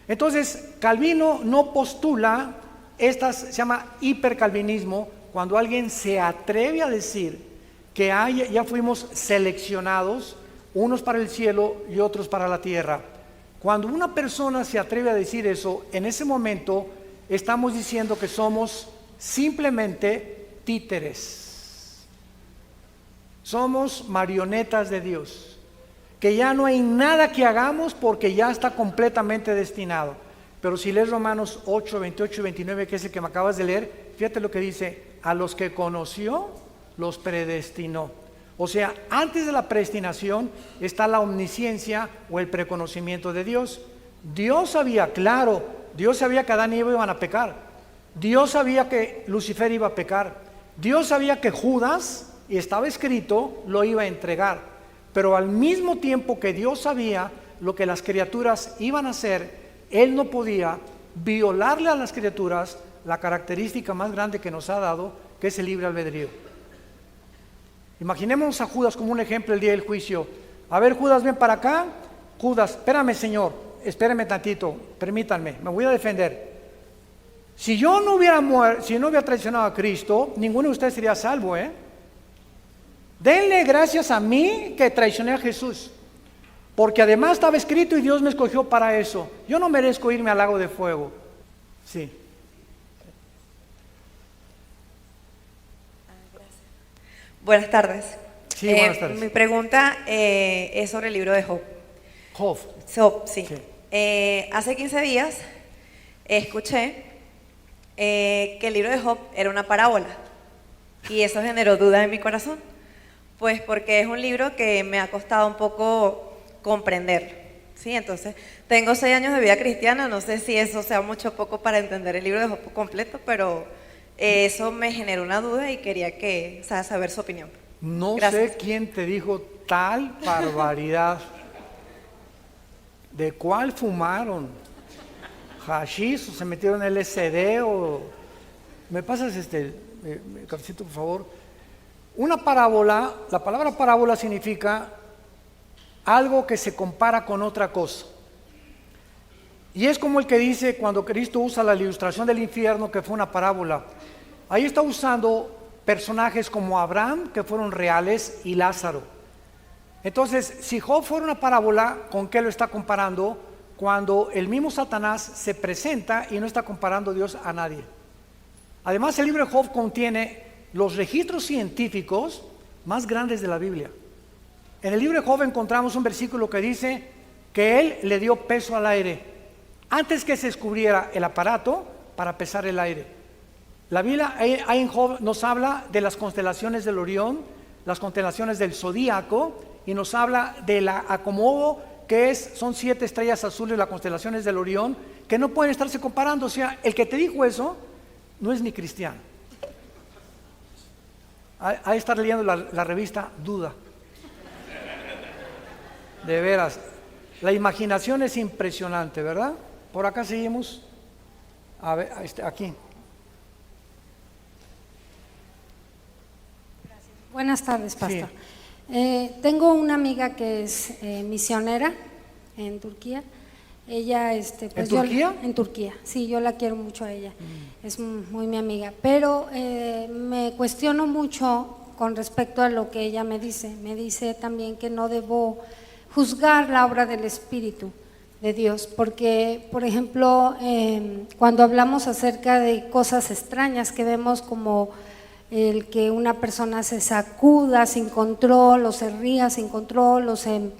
Speaker 1: Entonces, Calvino no postula, se llama hipercalvinismo, cuando alguien se atreve a decir que ya fuimos seleccionados, unos para el cielo y otros para la tierra. Cuando una persona se atreve a decir eso, en ese momento estamos diciendo que somos simplemente títeres. Somos marionetas de Dios, que ya no hay nada que hagamos porque ya está completamente destinado. Pero si lees Romanos 8, 28 y 29, que es el que me acabas de leer, fíjate lo que dice: a los que conoció, los predestinó. O sea, antes de la predestinación está la omnisciencia o el preconocimiento de Dios. Dios sabía, claro, Dios sabía que Adán y Eva iban a pecar. Dios sabía que Lucifer iba a pecar. Dios sabía que Judas, y estaba escrito, lo iba a entregar. Pero al mismo tiempo que Dios sabía lo que las criaturas iban a hacer, Él no podía violarle a las criaturas la característica más grande que nos ha dado, que es el libre albedrío. Imaginemos a Judas como un ejemplo el día del juicio. A ver, Judas, ven para acá. Judas, espérame, Señor, espérame tantito, permítanme, me voy a defender. Si yo no hubiera muerto, si no hubiera traicionado a Cristo, ninguno de ustedes sería salvo, ¿eh? Denle gracias a mí que traicioné a Jesús, porque además estaba escrito y Dios me escogió para eso. Yo no merezco irme al lago de fuego. Sí.
Speaker 14: Buenas tardes.
Speaker 1: Sí, buenas tardes.
Speaker 14: Mi pregunta es sobre el libro de Job.
Speaker 1: Job.
Speaker 14: Job, sí.
Speaker 1: Sí.
Speaker 14: Hace 15 días escuché que el libro de Job era una parábola y eso generó dudas en mi corazón, pues porque es un libro que me ha costado un poco comprender. Sí, entonces tengo 6 años de vida cristiana, no sé si eso sea mucho o poco para entender el libro de Job completo, pero eso me generó una duda y quería saber su opinión.
Speaker 1: No
Speaker 14: Gracias.
Speaker 1: sé quién te dijo tal barbaridad. ¿De cuál fumaron? ¿Hashish o se metieron LSD o...? ¿Me pasas cafecito, por favor? Una parábola, la palabra parábola significa algo que se compara con otra cosa. Y es como el que dice cuando Cristo usa la ilustración del infierno, que fue una parábola. Ahí está usando personajes como Abraham, que fueron reales, y Lázaro. Entonces, si Job fuera una parábola, ¿con qué lo está comparando? Cuando el mismo Satanás se presenta y no está comparando Dios a nadie. Además, el libro de Job contiene los registros científicos más grandes de la Biblia. En el libro de Job encontramos un versículo que dice que él le dio peso al aire antes que se descubriera el aparato para pesar el aire. La Biblia ahí en Job nos habla de las constelaciones del Orión, las constelaciones del Zodíaco, y nos habla de la acomodo que son 7 estrellas azules, las constelaciones del Orión, que no pueden estarse comparando. O sea, el que te dijo eso no es ni cristiano. Ha de estar leyendo la revista Duda. De veras, la imaginación es impresionante, ¿verdad? Por acá seguimos. A ver, aquí.
Speaker 15: Buenas tardes, pastor.
Speaker 1: Sí.
Speaker 15: Tengo una amiga que es misionera en Turquía. Ella, pues
Speaker 1: ¿En Turquía?
Speaker 15: En Turquía, sí, yo la quiero mucho a ella. Es muy mi amiga. Pero me cuestiono mucho con respecto a lo que ella me dice. Me dice también que no debo juzgar la obra del Espíritu de Dios, porque, por ejemplo, cuando hablamos acerca de cosas extrañas que vemos como el que una persona se sacuda sin control, o se ría sin control, o se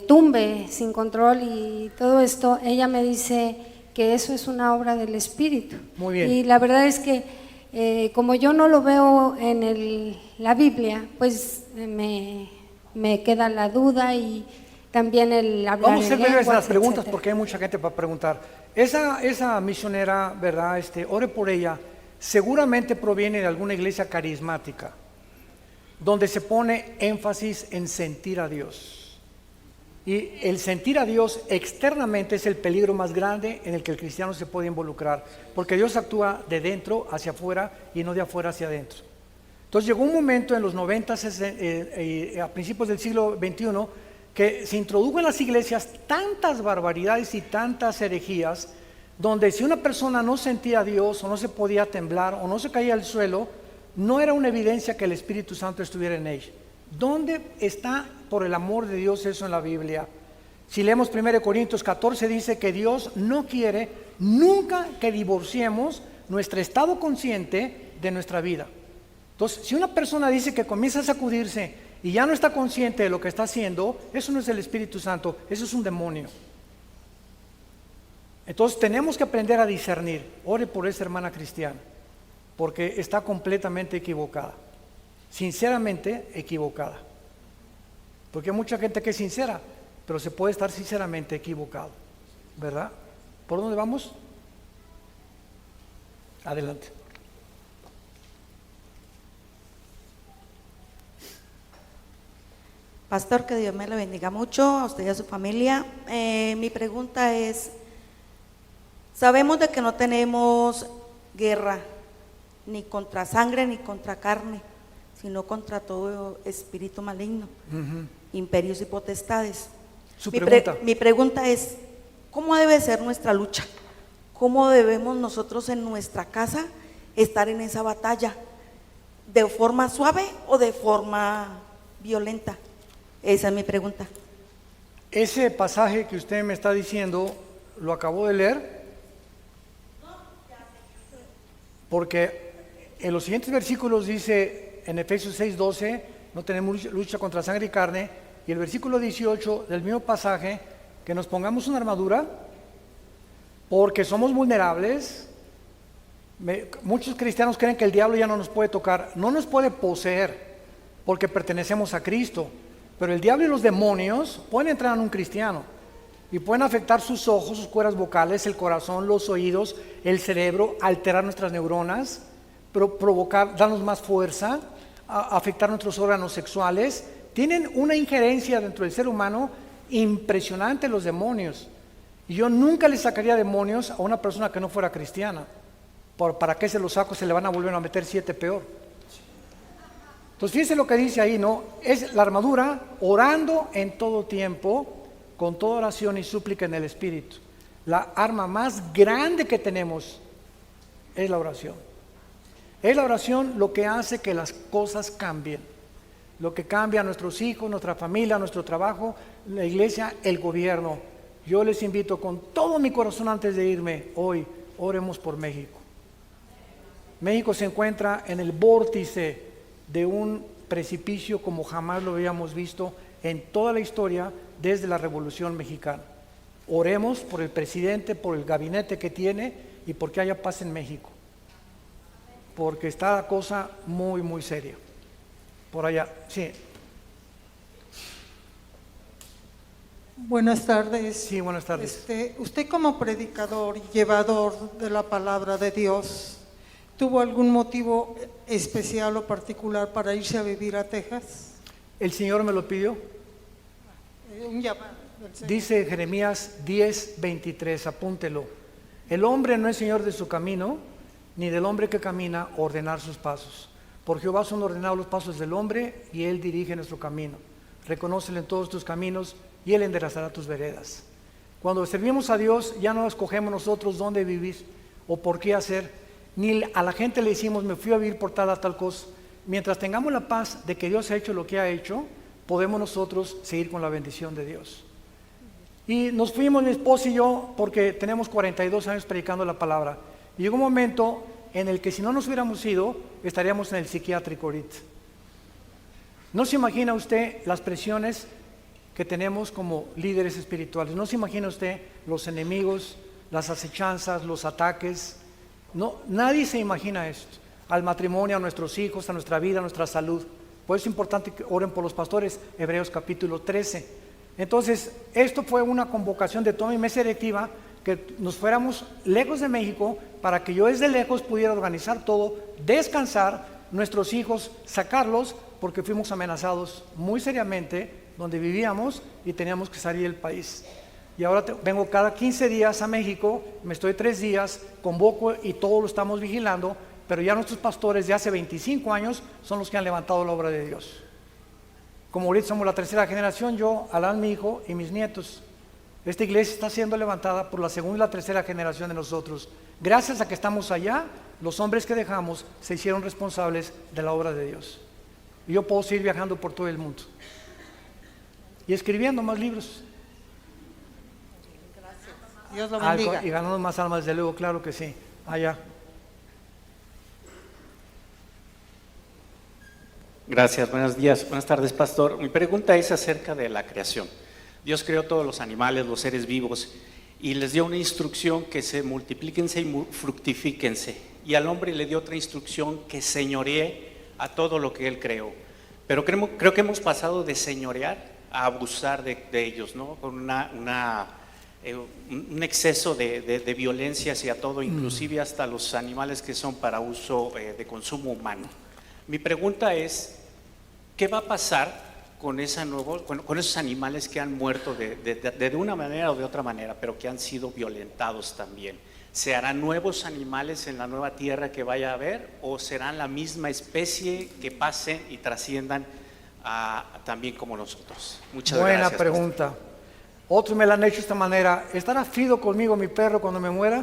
Speaker 15: tumbe sin control y todo esto, ella me dice que eso es una obra del Espíritu.
Speaker 1: Muy bien.
Speaker 15: Y la verdad es que como yo no lo veo en la Biblia, pues me queda la duda y también el hablar.
Speaker 1: Vamos a ser breves en las preguntas
Speaker 15: etcétera.
Speaker 1: porque hay mucha gente para preguntar. Esa misionera, ¿verdad? Ore por ella. Seguramente proviene de alguna iglesia carismática, donde se pone énfasis en sentir a Dios. Y el sentir a Dios externamente es el peligro más grande en el que el cristiano se puede involucrar, porque Dios actúa de dentro hacia afuera y no de afuera hacia adentro. Entonces llegó un momento en los 90, a principios del siglo XXI, que se introdujo en las iglesias tantas barbaridades y tantas herejías, donde si una persona no sentía a Dios, o no se podía temblar, o no se caía al suelo, no era una evidencia que el Espíritu Santo estuviera en ella. ¿Dónde está, por el amor de Dios, eso en la Biblia? Si leemos 1 Corintios 14, dice que Dios no quiere nunca que divorciemos nuestro estado consciente de nuestra vida. Entonces, si una persona dice que comienza a sacudirse y ya no está consciente de lo que está haciendo, eso no es el Espíritu Santo, eso es un demonio. Entonces tenemos que aprender a discernir. Ore por esa hermana cristiana, porque está completamente equivocada, sinceramente equivocada. Porque hay mucha gente que es sincera, pero se puede estar sinceramente equivocado, ¿verdad? ¿Por dónde vamos? Adelante.
Speaker 16: Pastor, que Dios me lo bendiga mucho, a usted y a su familia. Mi pregunta es, sabemos de que no tenemos guerra ni contra sangre ni contra carne, sino contra todo espíritu maligno, imperios y potestades. Mi pregunta es, ¿cómo debe ser nuestra lucha ¿cómo debemos nosotros en nuestra casa estar en esa batalla? ¿De forma suave o de forma violenta? Esa es mi pregunta.
Speaker 1: Ese pasaje que usted me está diciendo, ¿lo acabó de leer? Porque en los siguientes versículos dice, en Efesios 6:12, no tenemos lucha contra sangre y carne, y el versículo 18 del mismo pasaje, que nos pongamos una armadura, porque somos vulnerables. Muchos cristianos creen que el diablo ya no nos puede tocar, no nos puede poseer, porque pertenecemos a Cristo, pero el diablo y los demonios pueden entrar en un cristiano, y pueden afectar sus ojos, sus cuerdas vocales, el corazón, los oídos, el cerebro, alterar nuestras neuronas, provocar, darnos más fuerza, afectar nuestros órganos sexuales. Tienen una injerencia dentro del ser humano impresionante los demonios. Y yo nunca le sacaría demonios a una persona que no fuera cristiana. ¿Para qué se los saco? Se le van a volver a meter 7 peor. Entonces fíjense lo que dice ahí, ¿no? Es la armadura, orando en todo tiempo, con toda oración y súplica en el Espíritu. La arma más grande que tenemos es la oración. Es la oración lo que hace que las cosas cambien. Lo que cambia a nuestros hijos, nuestra familia, nuestro trabajo, la iglesia, el gobierno. Yo les invito con todo mi corazón antes de irme hoy, oremos por México. México se encuentra en el vórtice de un precipicio como jamás lo habíamos visto en toda la historia desde la Revolución Mexicana. Oremos por el presidente, por el gabinete que tiene y porque haya paz en México. Porque está la cosa muy, muy seria. Por allá, sí.
Speaker 17: Buenas tardes.
Speaker 1: Sí, buenas tardes.
Speaker 17: Usted como predicador y llevador de la palabra de Dios, ¿tuvo algún motivo especial o particular para irse a vivir a Texas?
Speaker 1: El Señor me lo pidió.
Speaker 17: Un llamado del Señor.
Speaker 1: Dice Jeremías 10:23, apúntelo. El hombre no es señor de su camino, ni del hombre que camina ordenar sus pasos. Por Jehová son ordenados los pasos del hombre, y él dirige nuestro camino. Reconócele en todos tus caminos, y él enderezará tus veredas. Cuando servimos a Dios, ya no escogemos nosotros dónde vivir o por qué hacer, ni a la gente le decimos, me fui a vivir por tal a tal cosa. Mientras tengamos la paz de que Dios ha hecho lo que ha hecho, podemos nosotros seguir con la bendición de Dios. Y nos fuimos mi esposa y yo porque tenemos 42 años predicando la palabra. Y llegó un momento en el que si no nos hubiéramos ido, estaríamos en el psiquiátrico ahorita. No se imagina usted las presiones que tenemos como líderes espirituales. No se imagina usted los enemigos, las acechanzas, los ataques. No, nadie se imagina esto. Al matrimonio, a nuestros hijos, a nuestra vida, a nuestra salud. Por eso es importante que oren por los pastores, Hebreos capítulo 13. Entonces, esto fue una convocación de toda mi mesa directiva, que nos fuéramos lejos de México, para que yo desde lejos pudiera organizar todo, descansar, nuestros hijos, sacarlos, porque fuimos amenazados muy seriamente donde vivíamos y teníamos que salir del país. Y ahora vengo cada 15 días a México, me estoy 3 días, convoco y todo lo estamos vigilando, pero ya nuestros pastores de hace 25 años son los que han levantado la obra de Dios. Como ahorita somos la 3ª generación, yo, Alan, mi hijo y mis nietos. Esta iglesia está siendo levantada por la 2ª y la 3ª generación de nosotros. Gracias a que estamos allá, los hombres que dejamos se hicieron responsables de la obra de Dios. Y yo puedo seguir viajando por todo el mundo. Y escribiendo más libros.
Speaker 17: Dios lo bendiga.
Speaker 1: Y ganando más almas, desde luego, claro que sí. Allá.
Speaker 18: Gracias, buenos días, buenas tardes, pastor. Mi pregunta es acerca de la creación. Dios creó todos los animales, los seres vivos, y les dio una instrucción que se multiplíquense y fructifíquense. Y al hombre le dio otra instrucción que señoree a todo lo que él creó. Pero creo que hemos pasado de señorear a abusar de ellos, ¿no? Con un exceso de violencia hacia todo, inclusive hasta los animales que son para uso de consumo humano. Mi pregunta es, ¿qué va a pasar con esos animales que han muerto de una manera o de otra manera, pero que han sido violentados también? ¿Se harán nuevos animales en la nueva tierra que vaya a haber, o serán la misma especie que pasen y trasciendan también como nosotros? Muchas gracias.
Speaker 1: Buena pregunta. Otros me la han hecho de esta manera. ¿Estará Fido conmigo, mi perro, cuando me muera?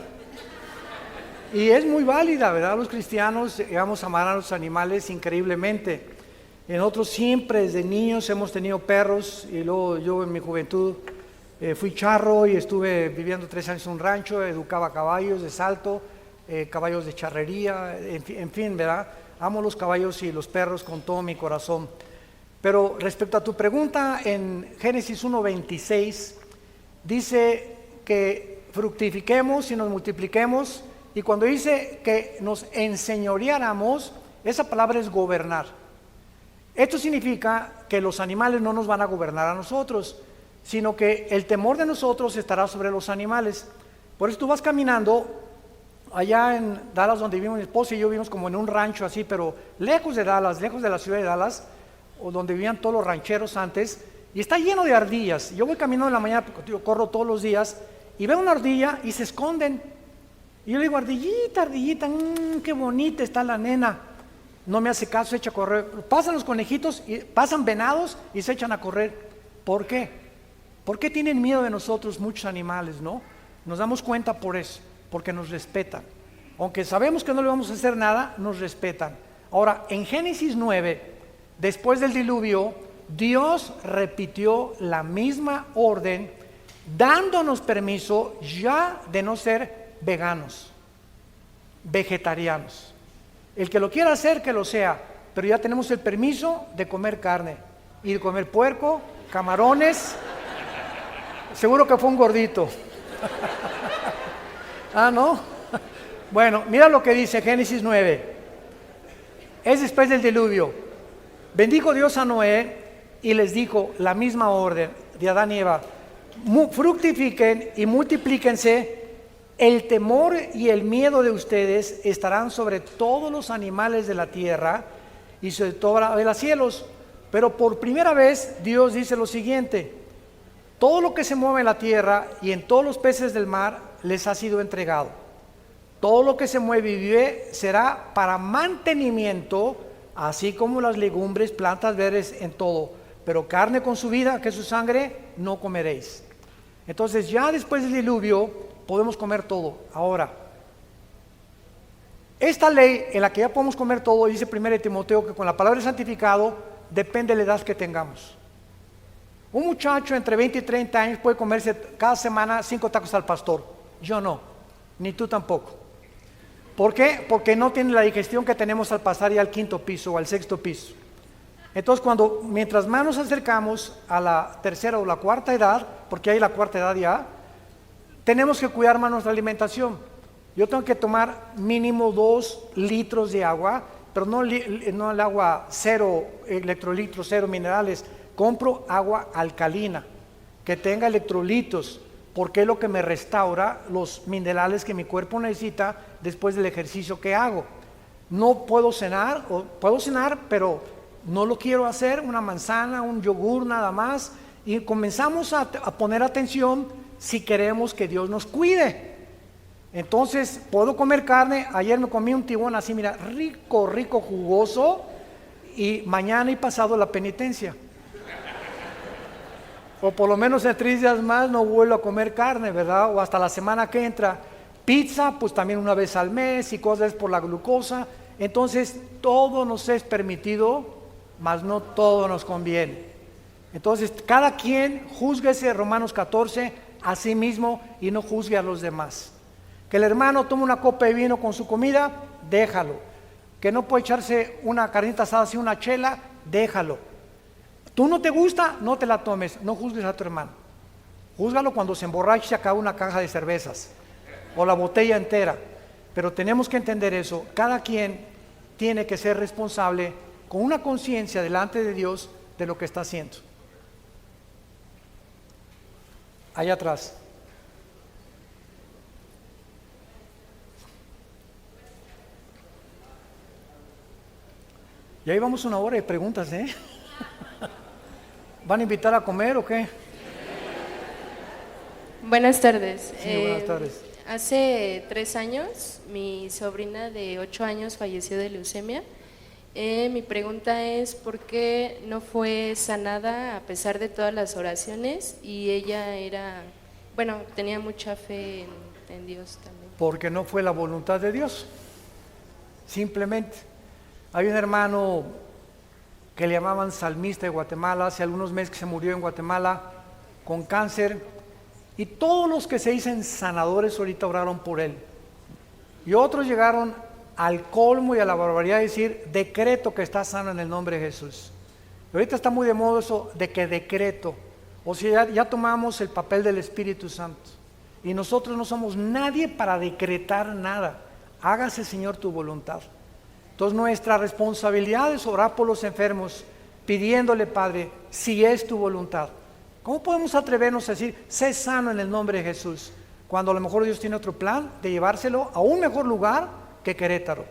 Speaker 1: Y es muy válida, ¿verdad? Los cristianos vamos a amar a los animales increíblemente. Nosotros siempre desde niños hemos tenido perros y luego yo en mi juventud fui charro y estuve viviendo 3 años en un rancho, educaba caballos de salto, caballos de charrería, en fin, ¿verdad? Amo los caballos y los perros con todo mi corazón. Pero respecto a tu pregunta, en Génesis 1:26 dice que fructifiquemos y nos multipliquemos, y cuando dice que nos enseñoreáramos, esa palabra es gobernar. Esto significa que los animales no nos van a gobernar a nosotros, sino que el temor de nosotros estará sobre los animales. Por eso tú vas caminando allá en Dallas, donde vivimos mi esposa y yo, vivimos como en un rancho así, pero lejos de Dallas, lejos de la ciudad de Dallas, o donde vivían todos los rancheros antes, y está lleno de ardillas. Yo voy caminando en la mañana, porque yo corro todos los días, y veo una ardilla y se esconden. Y yo le digo, ardillita, ardillita, qué bonita está la nena. No me hace caso, se echa a correr. Pasan los conejitos, y pasan venados y se echan a correr. ¿Por qué? ¿Por qué tienen miedo de nosotros muchos animales, no? Nos damos cuenta por eso, porque nos respetan. Aunque sabemos que no le vamos a hacer nada, nos respetan. Ahora, en Génesis 9, después del diluvio, Dios repitió la misma orden, dándonos permiso ya de no ser veganos, vegetarianos. El que lo quiera hacer, que lo sea, pero ya tenemos el permiso de comer carne y de comer puerco, camarones. Seguro que fue un gordito. Ah, ¿no? Bueno, mira lo que dice Génesis 9. Es después del diluvio. Bendijo Dios a Noé y les dijo la misma orden de Adán y Eva: fructifiquen y multiplíquense. El temor y el miedo de ustedes estarán sobre todos los animales de la tierra y sobre todo de los cielos. Pero por primera vez Dios dice lo siguiente: todo lo que se mueve en la tierra y en todos los peces del mar les ha sido entregado. Todo lo que se mueve y vive será para mantenimiento, así como las legumbres, plantas verdes, en todo. Pero carne con su vida, que es su sangre, no comeréis. Entonces ya después del diluvio podemos comer todo. Ahora, esta ley en la que ya podemos comer todo, dice 1 Timoteo que con la palabra santificado depende de la edad que tengamos. Un muchacho entre 20 y 30 años puede comerse cada semana 5 tacos al pastor. Yo no, ni tú tampoco. ¿Por qué? Porque no tiene la digestión que tenemos al pasar ya al 5º piso o al 6º piso. Entonces, mientras más nos acercamos a la 3ª o la 4ª edad, porque hay la 4ª edad ya, tenemos que cuidar más nuestra alimentación. Yo tengo que tomar mínimo 2 litros de agua, pero no el agua 0 electrolitos, 0 minerales. Compro agua alcalina, que tenga electrolitos, porque es lo que me restaura los minerales que mi cuerpo necesita después del ejercicio que hago. No puedo cenar, o puedo cenar, pero no lo quiero hacer, una manzana, un yogur nada más, y comenzamos a poner atención si queremos que Dios nos cuide. Entonces, puedo comer carne. Ayer me comí un tibón así, mira, rico, rico, jugoso, y mañana y pasado la penitencia. O por lo menos en 3 días más no vuelvo a comer carne, ¿verdad? O hasta la semana que entra. Pizza, pues también una vez al mes, y cosas por la glucosa. Entonces, todo nos es permitido, mas no todo nos conviene. Entonces, cada quien júzguese, Romanos 14, a sí mismo y no juzgue a los demás. Que el hermano tome una copa de vino con su comida, déjalo. Que no puede echarse una carnita asada así, una chela, déjalo. Tú no te gusta, no te la tomes, no juzgues a tu hermano. Júzgalo cuando se emborrache y se acaba una caja de cervezas o la botella entera. Pero tenemos que entender eso. Cada quien tiene que ser responsable con una conciencia delante de Dios de lo que está haciendo. Allá atrás. Ya llevamos 1 hora de preguntas, ¿eh? ¿Van a invitar a comer o qué?
Speaker 19: Buenas tardes.
Speaker 1: Sí, buenas tardes.
Speaker 19: Hace 3 años, mi sobrina de 8 años falleció de leucemia. Mi pregunta es, ¿por qué no fue sanada a pesar de todas las oraciones? Y ella tenía mucha fe en Dios también.
Speaker 1: Porque no fue la voluntad de Dios. Simplemente. Hay un hermano que le llamaban salmista de Guatemala, hace algunos meses que se murió en Guatemala con cáncer, y todos los que se dicen sanadores ahorita oraron por él. Y otros llegaron al colmo y a la barbaridad de decir, decreto que está sano en el nombre de Jesús. Y ahorita está muy de moda eso de que decreto. O sea, ya tomamos el papel del Espíritu Santo. Y nosotros no somos nadie para decretar nada. Hágase, Señor, tu voluntad. Entonces nuestra responsabilidad es orar por los enfermos, pidiéndole, Padre, si es tu voluntad. ¿Cómo podemos atrevernos a decir, sé sano en el nombre de Jesús? Cuando a lo mejor Dios tiene otro plan de llevárselo a un mejor lugar que Querétaro.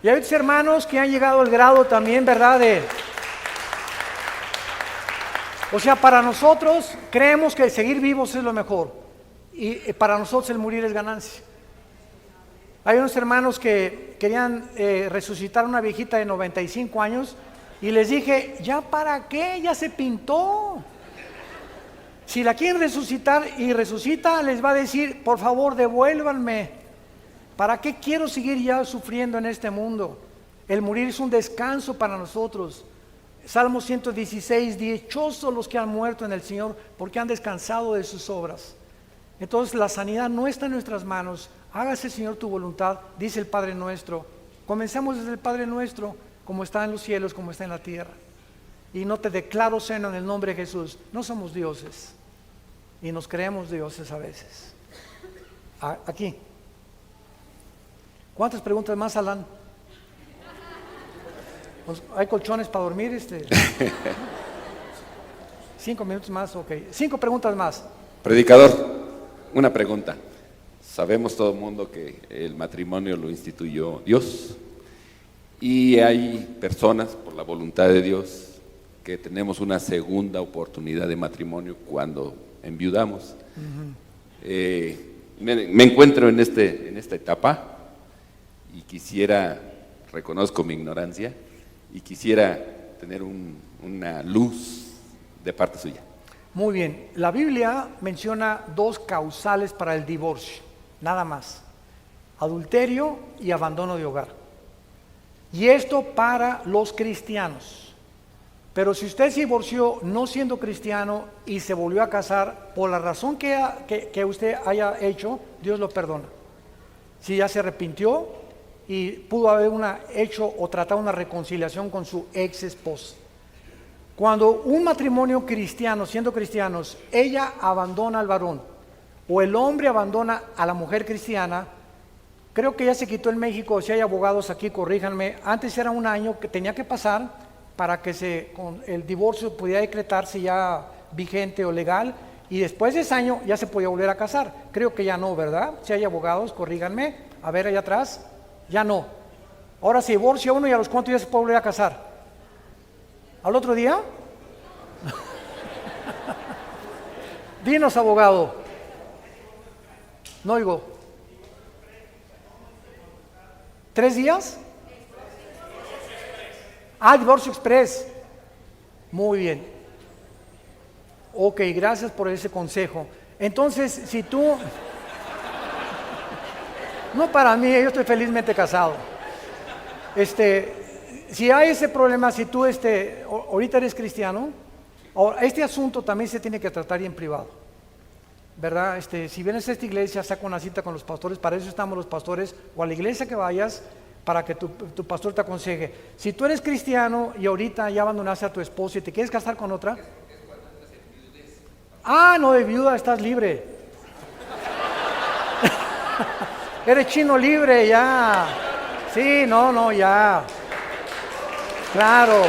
Speaker 1: Y hay otros hermanos que han llegado al grado también, ¿verdad? O sea, para nosotros creemos que seguir vivos es lo mejor. Y para nosotros el morir es ganancia. Hay unos hermanos que querían resucitar a una viejita de 95 años y les dije, ¿ya para qué? Ya se pintó. Si la quieren resucitar y resucita, les va a decir, por favor, devuélvanme. ¿Para qué quiero seguir ya sufriendo en este mundo? El morir es un descanso para nosotros. Salmo 116, dichosos los que han muerto en el Señor, porque han descansado de sus obras. Entonces la sanidad no está en nuestras manos. Hágase, Señor, tu voluntad, dice el Padre nuestro. Comencemos desde el Padre nuestro, como está en los cielos, como está en la tierra. Y no te declaro seno en el nombre de Jesús. No somos dioses. Y nos creemos dioses a veces. Aquí. ¿Cuántas preguntas más, Alan? ¿Hay colchones para dormir? 5 minutos más, ok. 5 preguntas más.
Speaker 20: Predicador, una pregunta. Sabemos todo el mundo que el matrimonio lo instituyó Dios y hay personas, por la voluntad de Dios, que tenemos una segunda oportunidad de matrimonio cuando enviudamos. Me encuentro en esta etapa y quisiera, reconozco mi ignorancia, y quisiera tener una luz de parte suya.
Speaker 1: Muy bien, la Biblia menciona 2 causales para el divorcio, nada más: adulterio y abandono de hogar. Y esto para los cristianos. Pero si usted se divorció no siendo cristiano y se volvió a casar, por la razón que usted haya hecho, Dios lo perdona. Si ya se arrepintió y pudo haber hecho o tratado una reconciliación con su ex esposa. Cuando un matrimonio cristiano, siendo cristianos, ella abandona al varón o el hombre abandona a la mujer cristiana, creo que ya se quitó en México, si hay abogados aquí, corríjanme, antes era 1 año que tenía que pasar para que con el divorcio pudiera decretarse ya vigente o legal, y después de ese año ya se podía volver a casar. Creo que ya no, ¿verdad? Si hay abogados, corríganme. A ver, allá atrás, ya no. Ahora se divorcia uno y a los cuantos ya se puede volver a casar. ¿Al otro día? Dinos, abogado. No oigo. 3 días? Divorcio express. Muy bien. Ok, gracias por ese consejo. Entonces, si tú... No para mí, yo estoy felizmente casado. Si hay ese problema, si tú ahorita eres cristiano, este asunto también se tiene que tratar en privado, ¿verdad? Si vienes a esta iglesia, saca una cita con los pastores, para eso estamos los pastores, o a la iglesia que vayas, para que tu pastor te aconseje. Si tú eres cristiano y ahorita ya abandonaste a tu esposa y te quieres casar con otra, no, de viuda estás libre. Eres chino libre ya. Sí, no, ya. Claro.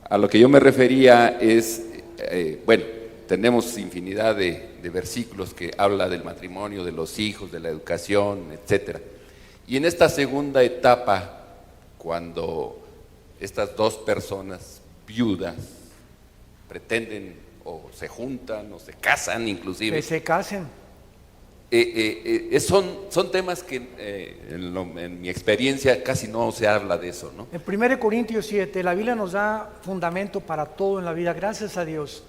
Speaker 20: A lo que yo me refería es, bueno, tenemos infinidad de versículos que habla del matrimonio, de los hijos, de la educación, etcétera. Y en esta segunda etapa, cuando estas 2 personas viudas pretenden o se juntan o se casan inclusive.
Speaker 1: Que se casen.
Speaker 20: son temas que en mi experiencia casi no se habla de eso, ¿no?
Speaker 1: En 1 Corintios 7, la Biblia nos da fundamento para todo en la vida, gracias a Dios.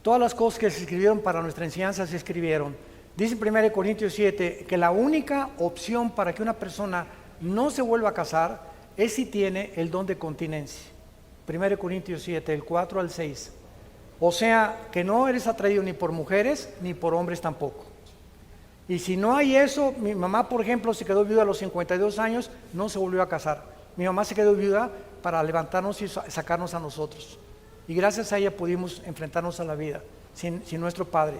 Speaker 1: Todas las cosas que se escribieron para nuestra enseñanza se escribieron. Dice en 1 Corintios 7 que la única opción para que una persona no se vuelva a casar es si tiene el don de continencia. 1 Corintios 7, del 4 al 6. O sea, que no eres atraído ni por mujeres ni por hombres tampoco. Y si no hay eso, mi mamá, por ejemplo, se quedó viuda a los 52 años, no se volvió a casar. Mi mamá se quedó viuda para levantarnos y sacarnos a nosotros. Y gracias a ella pudimos enfrentarnos a la vida, sin nuestro padre.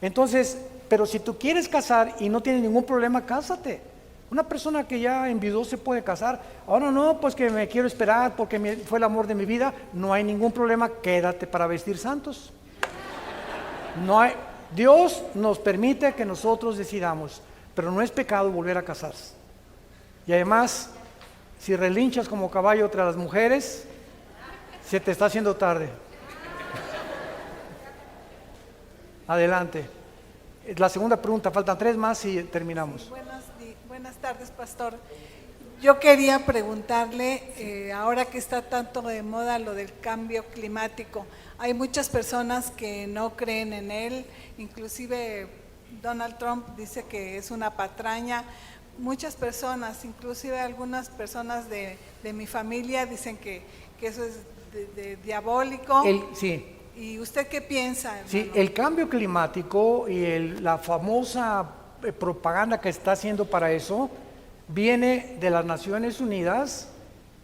Speaker 1: Entonces, pero si tú quieres casar y no tienes ningún problema, cásate. Una persona que ya enviudó se puede casar. Ahora no, pues que me quiero esperar porque fue el amor de mi vida. No hay ningún problema, quédate para vestir santos. No hay... Dios nos permite que nosotros decidamos, pero no es pecado volver a casarse. Y además, si relinchas como caballo entre las mujeres, se te está haciendo tarde. Adelante. La segunda pregunta, faltan 3 más y terminamos.
Speaker 21: Buenas tardes, pastor. Yo quería preguntarle, ahora que está tanto de moda lo del cambio climático, hay muchas personas que no creen en él, inclusive Donald Trump dice que es una patraña. Muchas personas, inclusive algunas personas de mi familia dicen que eso es diabólico.
Speaker 1: Sí.
Speaker 21: ¿Y usted qué piensa, hermano?
Speaker 1: Sí, el cambio climático y la famosa propaganda que está haciendo para eso viene de las Naciones Unidas,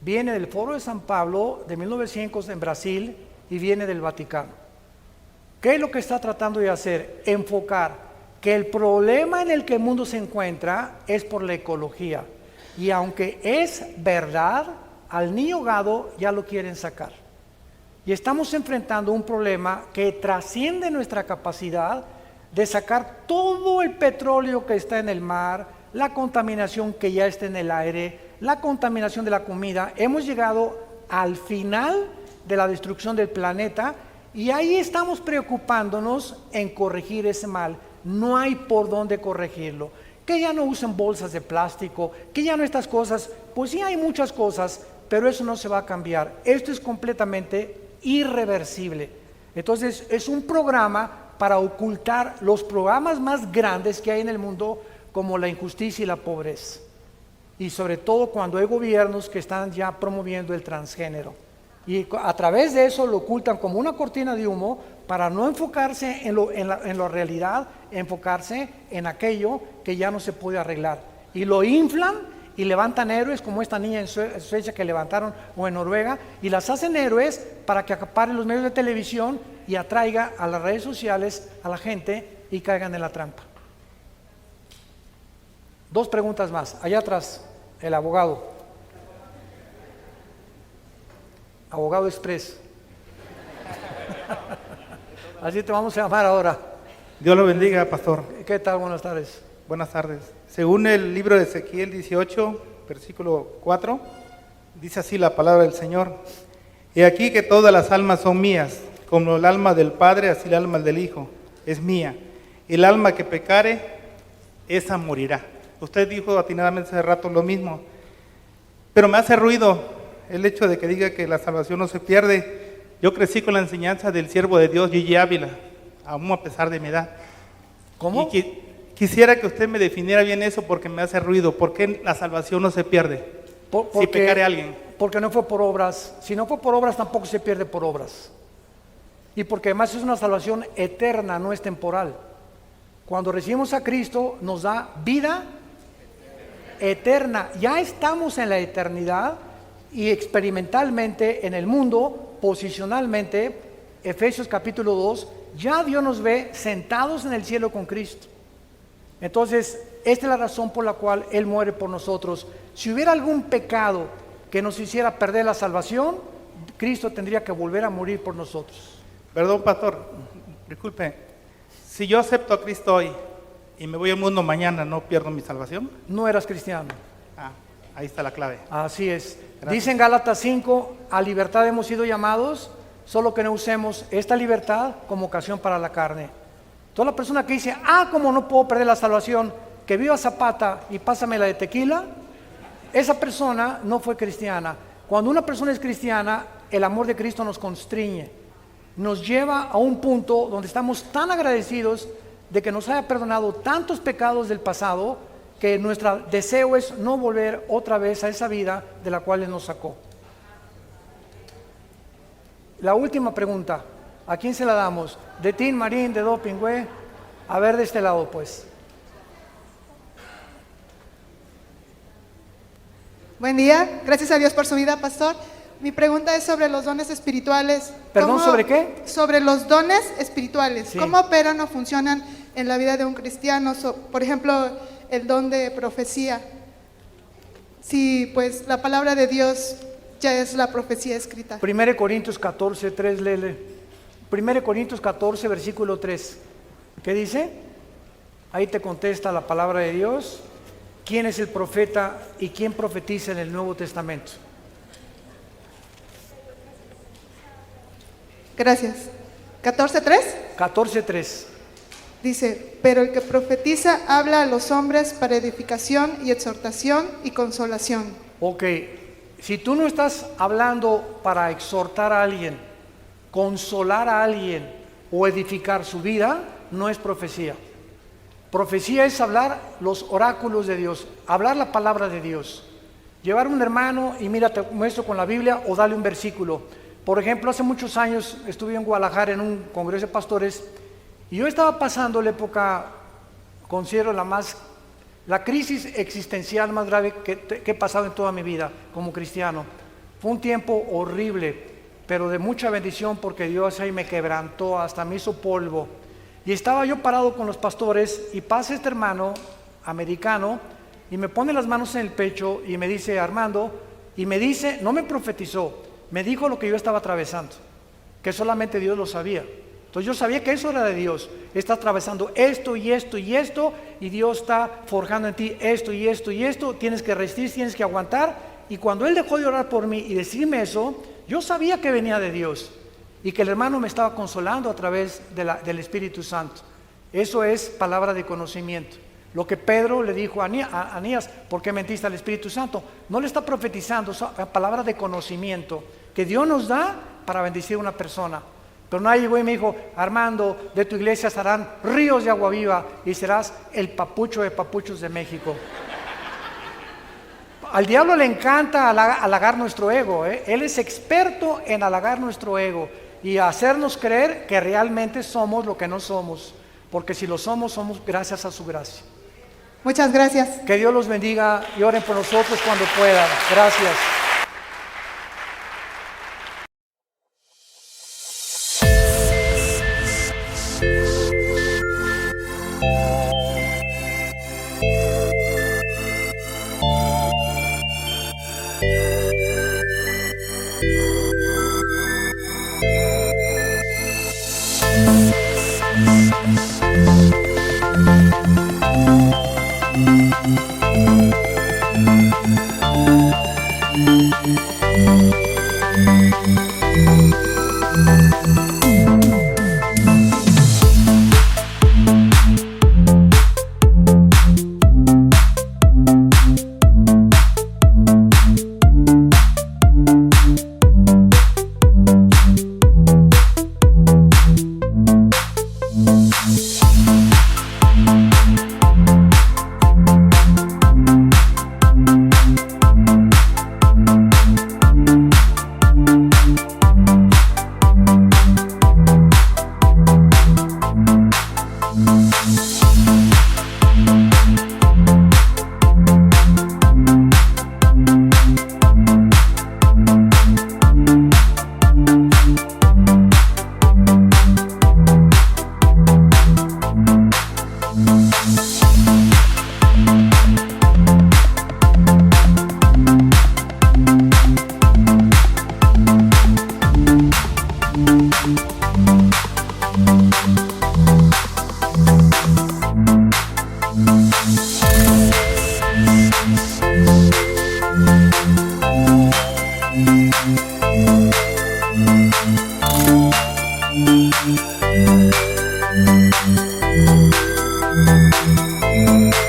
Speaker 1: viene del Foro de San Pablo de 1900 en Brasil y viene del Vaticano. ¿Qué es lo que está tratando de hacer? Enfocar que el problema en el que el mundo se encuentra es por la ecología. Y aunque es verdad, al niño gado ya lo quieren sacar. Y estamos enfrentando un problema que trasciende nuestra capacidad de sacar todo el petróleo que está en el mar, la contaminación que ya está en el aire, la contaminación de la comida. Hemos llegado al final de la destrucción del planeta y ahí estamos preocupándonos en corregir ese mal. No hay por dónde corregirlo. Que ya no usen bolsas de plástico, que ya no estas cosas, pues sí hay muchas cosas, pero eso no se va a cambiar. Esto es completamente irreversible. Entonces es un programa para ocultar los programas más grandes que hay en el mundo, como la injusticia y la pobreza, y sobre todo cuando hay gobiernos que están ya promoviendo el transgénero, y a través de eso lo ocultan como una cortina de humo para no enfocarse en la realidad, enfocarse en aquello que ya no se puede arreglar, y lo inflan y levantan héroes como esta niña en Suecia que levantaron, o en Noruega, y las hacen héroes para que acaparen los medios de televisión y atraiga a las redes sociales a la gente y caigan en la trampa. 2 preguntas más. Allá atrás, el abogado. Abogado Express. Así te vamos a llamar ahora.
Speaker 22: Dios lo bendiga, pastor.
Speaker 1: ¿Qué tal? Buenas tardes.
Speaker 22: Buenas tardes. Según el libro de Ezequiel 18, versículo 4, dice así la palabra del Señor: He aquí que todas las almas son mías, como el alma del Padre, así el alma del Hijo es mía. El alma que pecare, esa morirá. Usted dijo atinadamente hace rato lo mismo, pero me hace ruido el hecho de que diga que la salvación no se pierde. Yo crecí con la enseñanza del siervo de Dios, Gigi Ávila, aún a pesar de mi edad.
Speaker 1: ¿Cómo?
Speaker 22: Y quisiera que usted me definiera bien eso porque me hace ruido. ¿Por qué la salvación no se pierde si pecare alguien?
Speaker 1: Porque no fue por obras. Si no fue por obras, tampoco se pierde por obras. Y porque además es una salvación eterna, no es temporal. Cuando recibimos a Cristo, nos da vida eterna. Ya estamos en la eternidad y experimentalmente en el mundo, posicionalmente, Efesios capítulo 2, ya Dios nos ve sentados en el cielo con Cristo. Entonces, esta es la razón por la cual Él muere por nosotros. Si hubiera algún pecado que nos hiciera perder la salvación, Cristo tendría que volver a morir por nosotros.
Speaker 22: Perdón, pastor, disculpe. Si yo acepto a Cristo hoy y me voy al mundo mañana, ¿no pierdo mi salvación?
Speaker 1: No eras cristiano.
Speaker 22: Ahí está la clave.
Speaker 1: Así es.
Speaker 22: Gracias.
Speaker 1: Dice en Gálatas 5, a libertad hemos sido llamados, solo que no usemos esta libertad como ocasión para la carne. Toda la persona que dice, ¿cómo no puedo perder la salvación? Que viva Zapata y pásame la de tequila, esa persona no fue cristiana. Cuando una persona es cristiana, el amor de Cristo nos constriñe, nos lleva a un punto donde estamos tan agradecidos de que nos haya perdonado tantos pecados del pasado, que nuestro deseo es no volver otra vez a esa vida de la cual Él nos sacó. La última pregunta, ¿a quién se la damos? ¿De Tin, Marín, de Doping, güey? A ver, de este lado, pues.
Speaker 2: Buen día, gracias a Dios por su vida, pastor. Mi pregunta es sobre los dones espirituales.
Speaker 1: ¿Perdón, sobre qué?
Speaker 2: Sobre los dones espirituales.
Speaker 1: Sí.
Speaker 2: ¿Cómo operan o funcionan en la vida de un cristiano? Por ejemplo, el don de profecía. Si pues la palabra de Dios ya es la profecía escrita.
Speaker 1: 1 Corintios 14, 3, lele. 1 Corintios 14, versículo 3. ¿Qué dice? Ahí te contesta la palabra de Dios. ¿Quién es el profeta y quién profetiza en el Nuevo Testamento?
Speaker 2: Gracias. 14:3.
Speaker 1: 14:3.
Speaker 2: Dice, pero el que profetiza habla a los hombres para edificación y exhortación y consolación.
Speaker 1: Ok, si tú no estás hablando para exhortar a alguien, consolar a alguien o edificar su vida, no es profecía. Profecía es hablar los oráculos de Dios, hablar la palabra de Dios. Llevar a un hermano y mira, te muestro con la Biblia o darle un versículo. Por ejemplo, hace muchos años estuve en Guadalajara en un congreso de pastores y yo estaba pasando la época, considero la crisis existencial más grave que he pasado en toda mi vida como cristiano. Fue un tiempo horrible, pero de mucha bendición porque Dios ahí me quebrantó, hasta me hizo polvo. Y estaba yo parado con los pastores y pasa este hermano americano y me pone las manos en el pecho y me dice, Armando, y me dice, no me profetizó, me dijo lo que yo estaba atravesando, que solamente Dios lo sabía. Entonces yo sabía que eso era de Dios. Está atravesando esto y esto y esto, y Dios está forjando en ti esto y esto y esto. Tienes que resistir, tienes que aguantar. Y cuando él dejó de orar por mí y decirme eso, yo sabía que venía de Dios y que el hermano me estaba consolando a través del Espíritu Santo. Eso es palabra de conocimiento. Lo que Pedro le dijo a Anías, ¿por qué mentiste al Espíritu Santo? No le está profetizando, es palabra de conocimiento que Dios nos da para bendecir a una persona. Pero nadie llegó y me dijo, Armando, de tu iglesia estarán ríos de agua viva y serás el papucho de papuchos de México. Al diablo le encanta halagar nuestro ego, ¿eh? Él es experto en halagar nuestro ego y hacernos creer que realmente somos lo que no somos, porque si lo somos, somos gracias a su gracia.
Speaker 2: Muchas gracias.
Speaker 1: Que Dios los bendiga y oren por nosotros cuando puedan. Gracias.
Speaker 3: Thank you.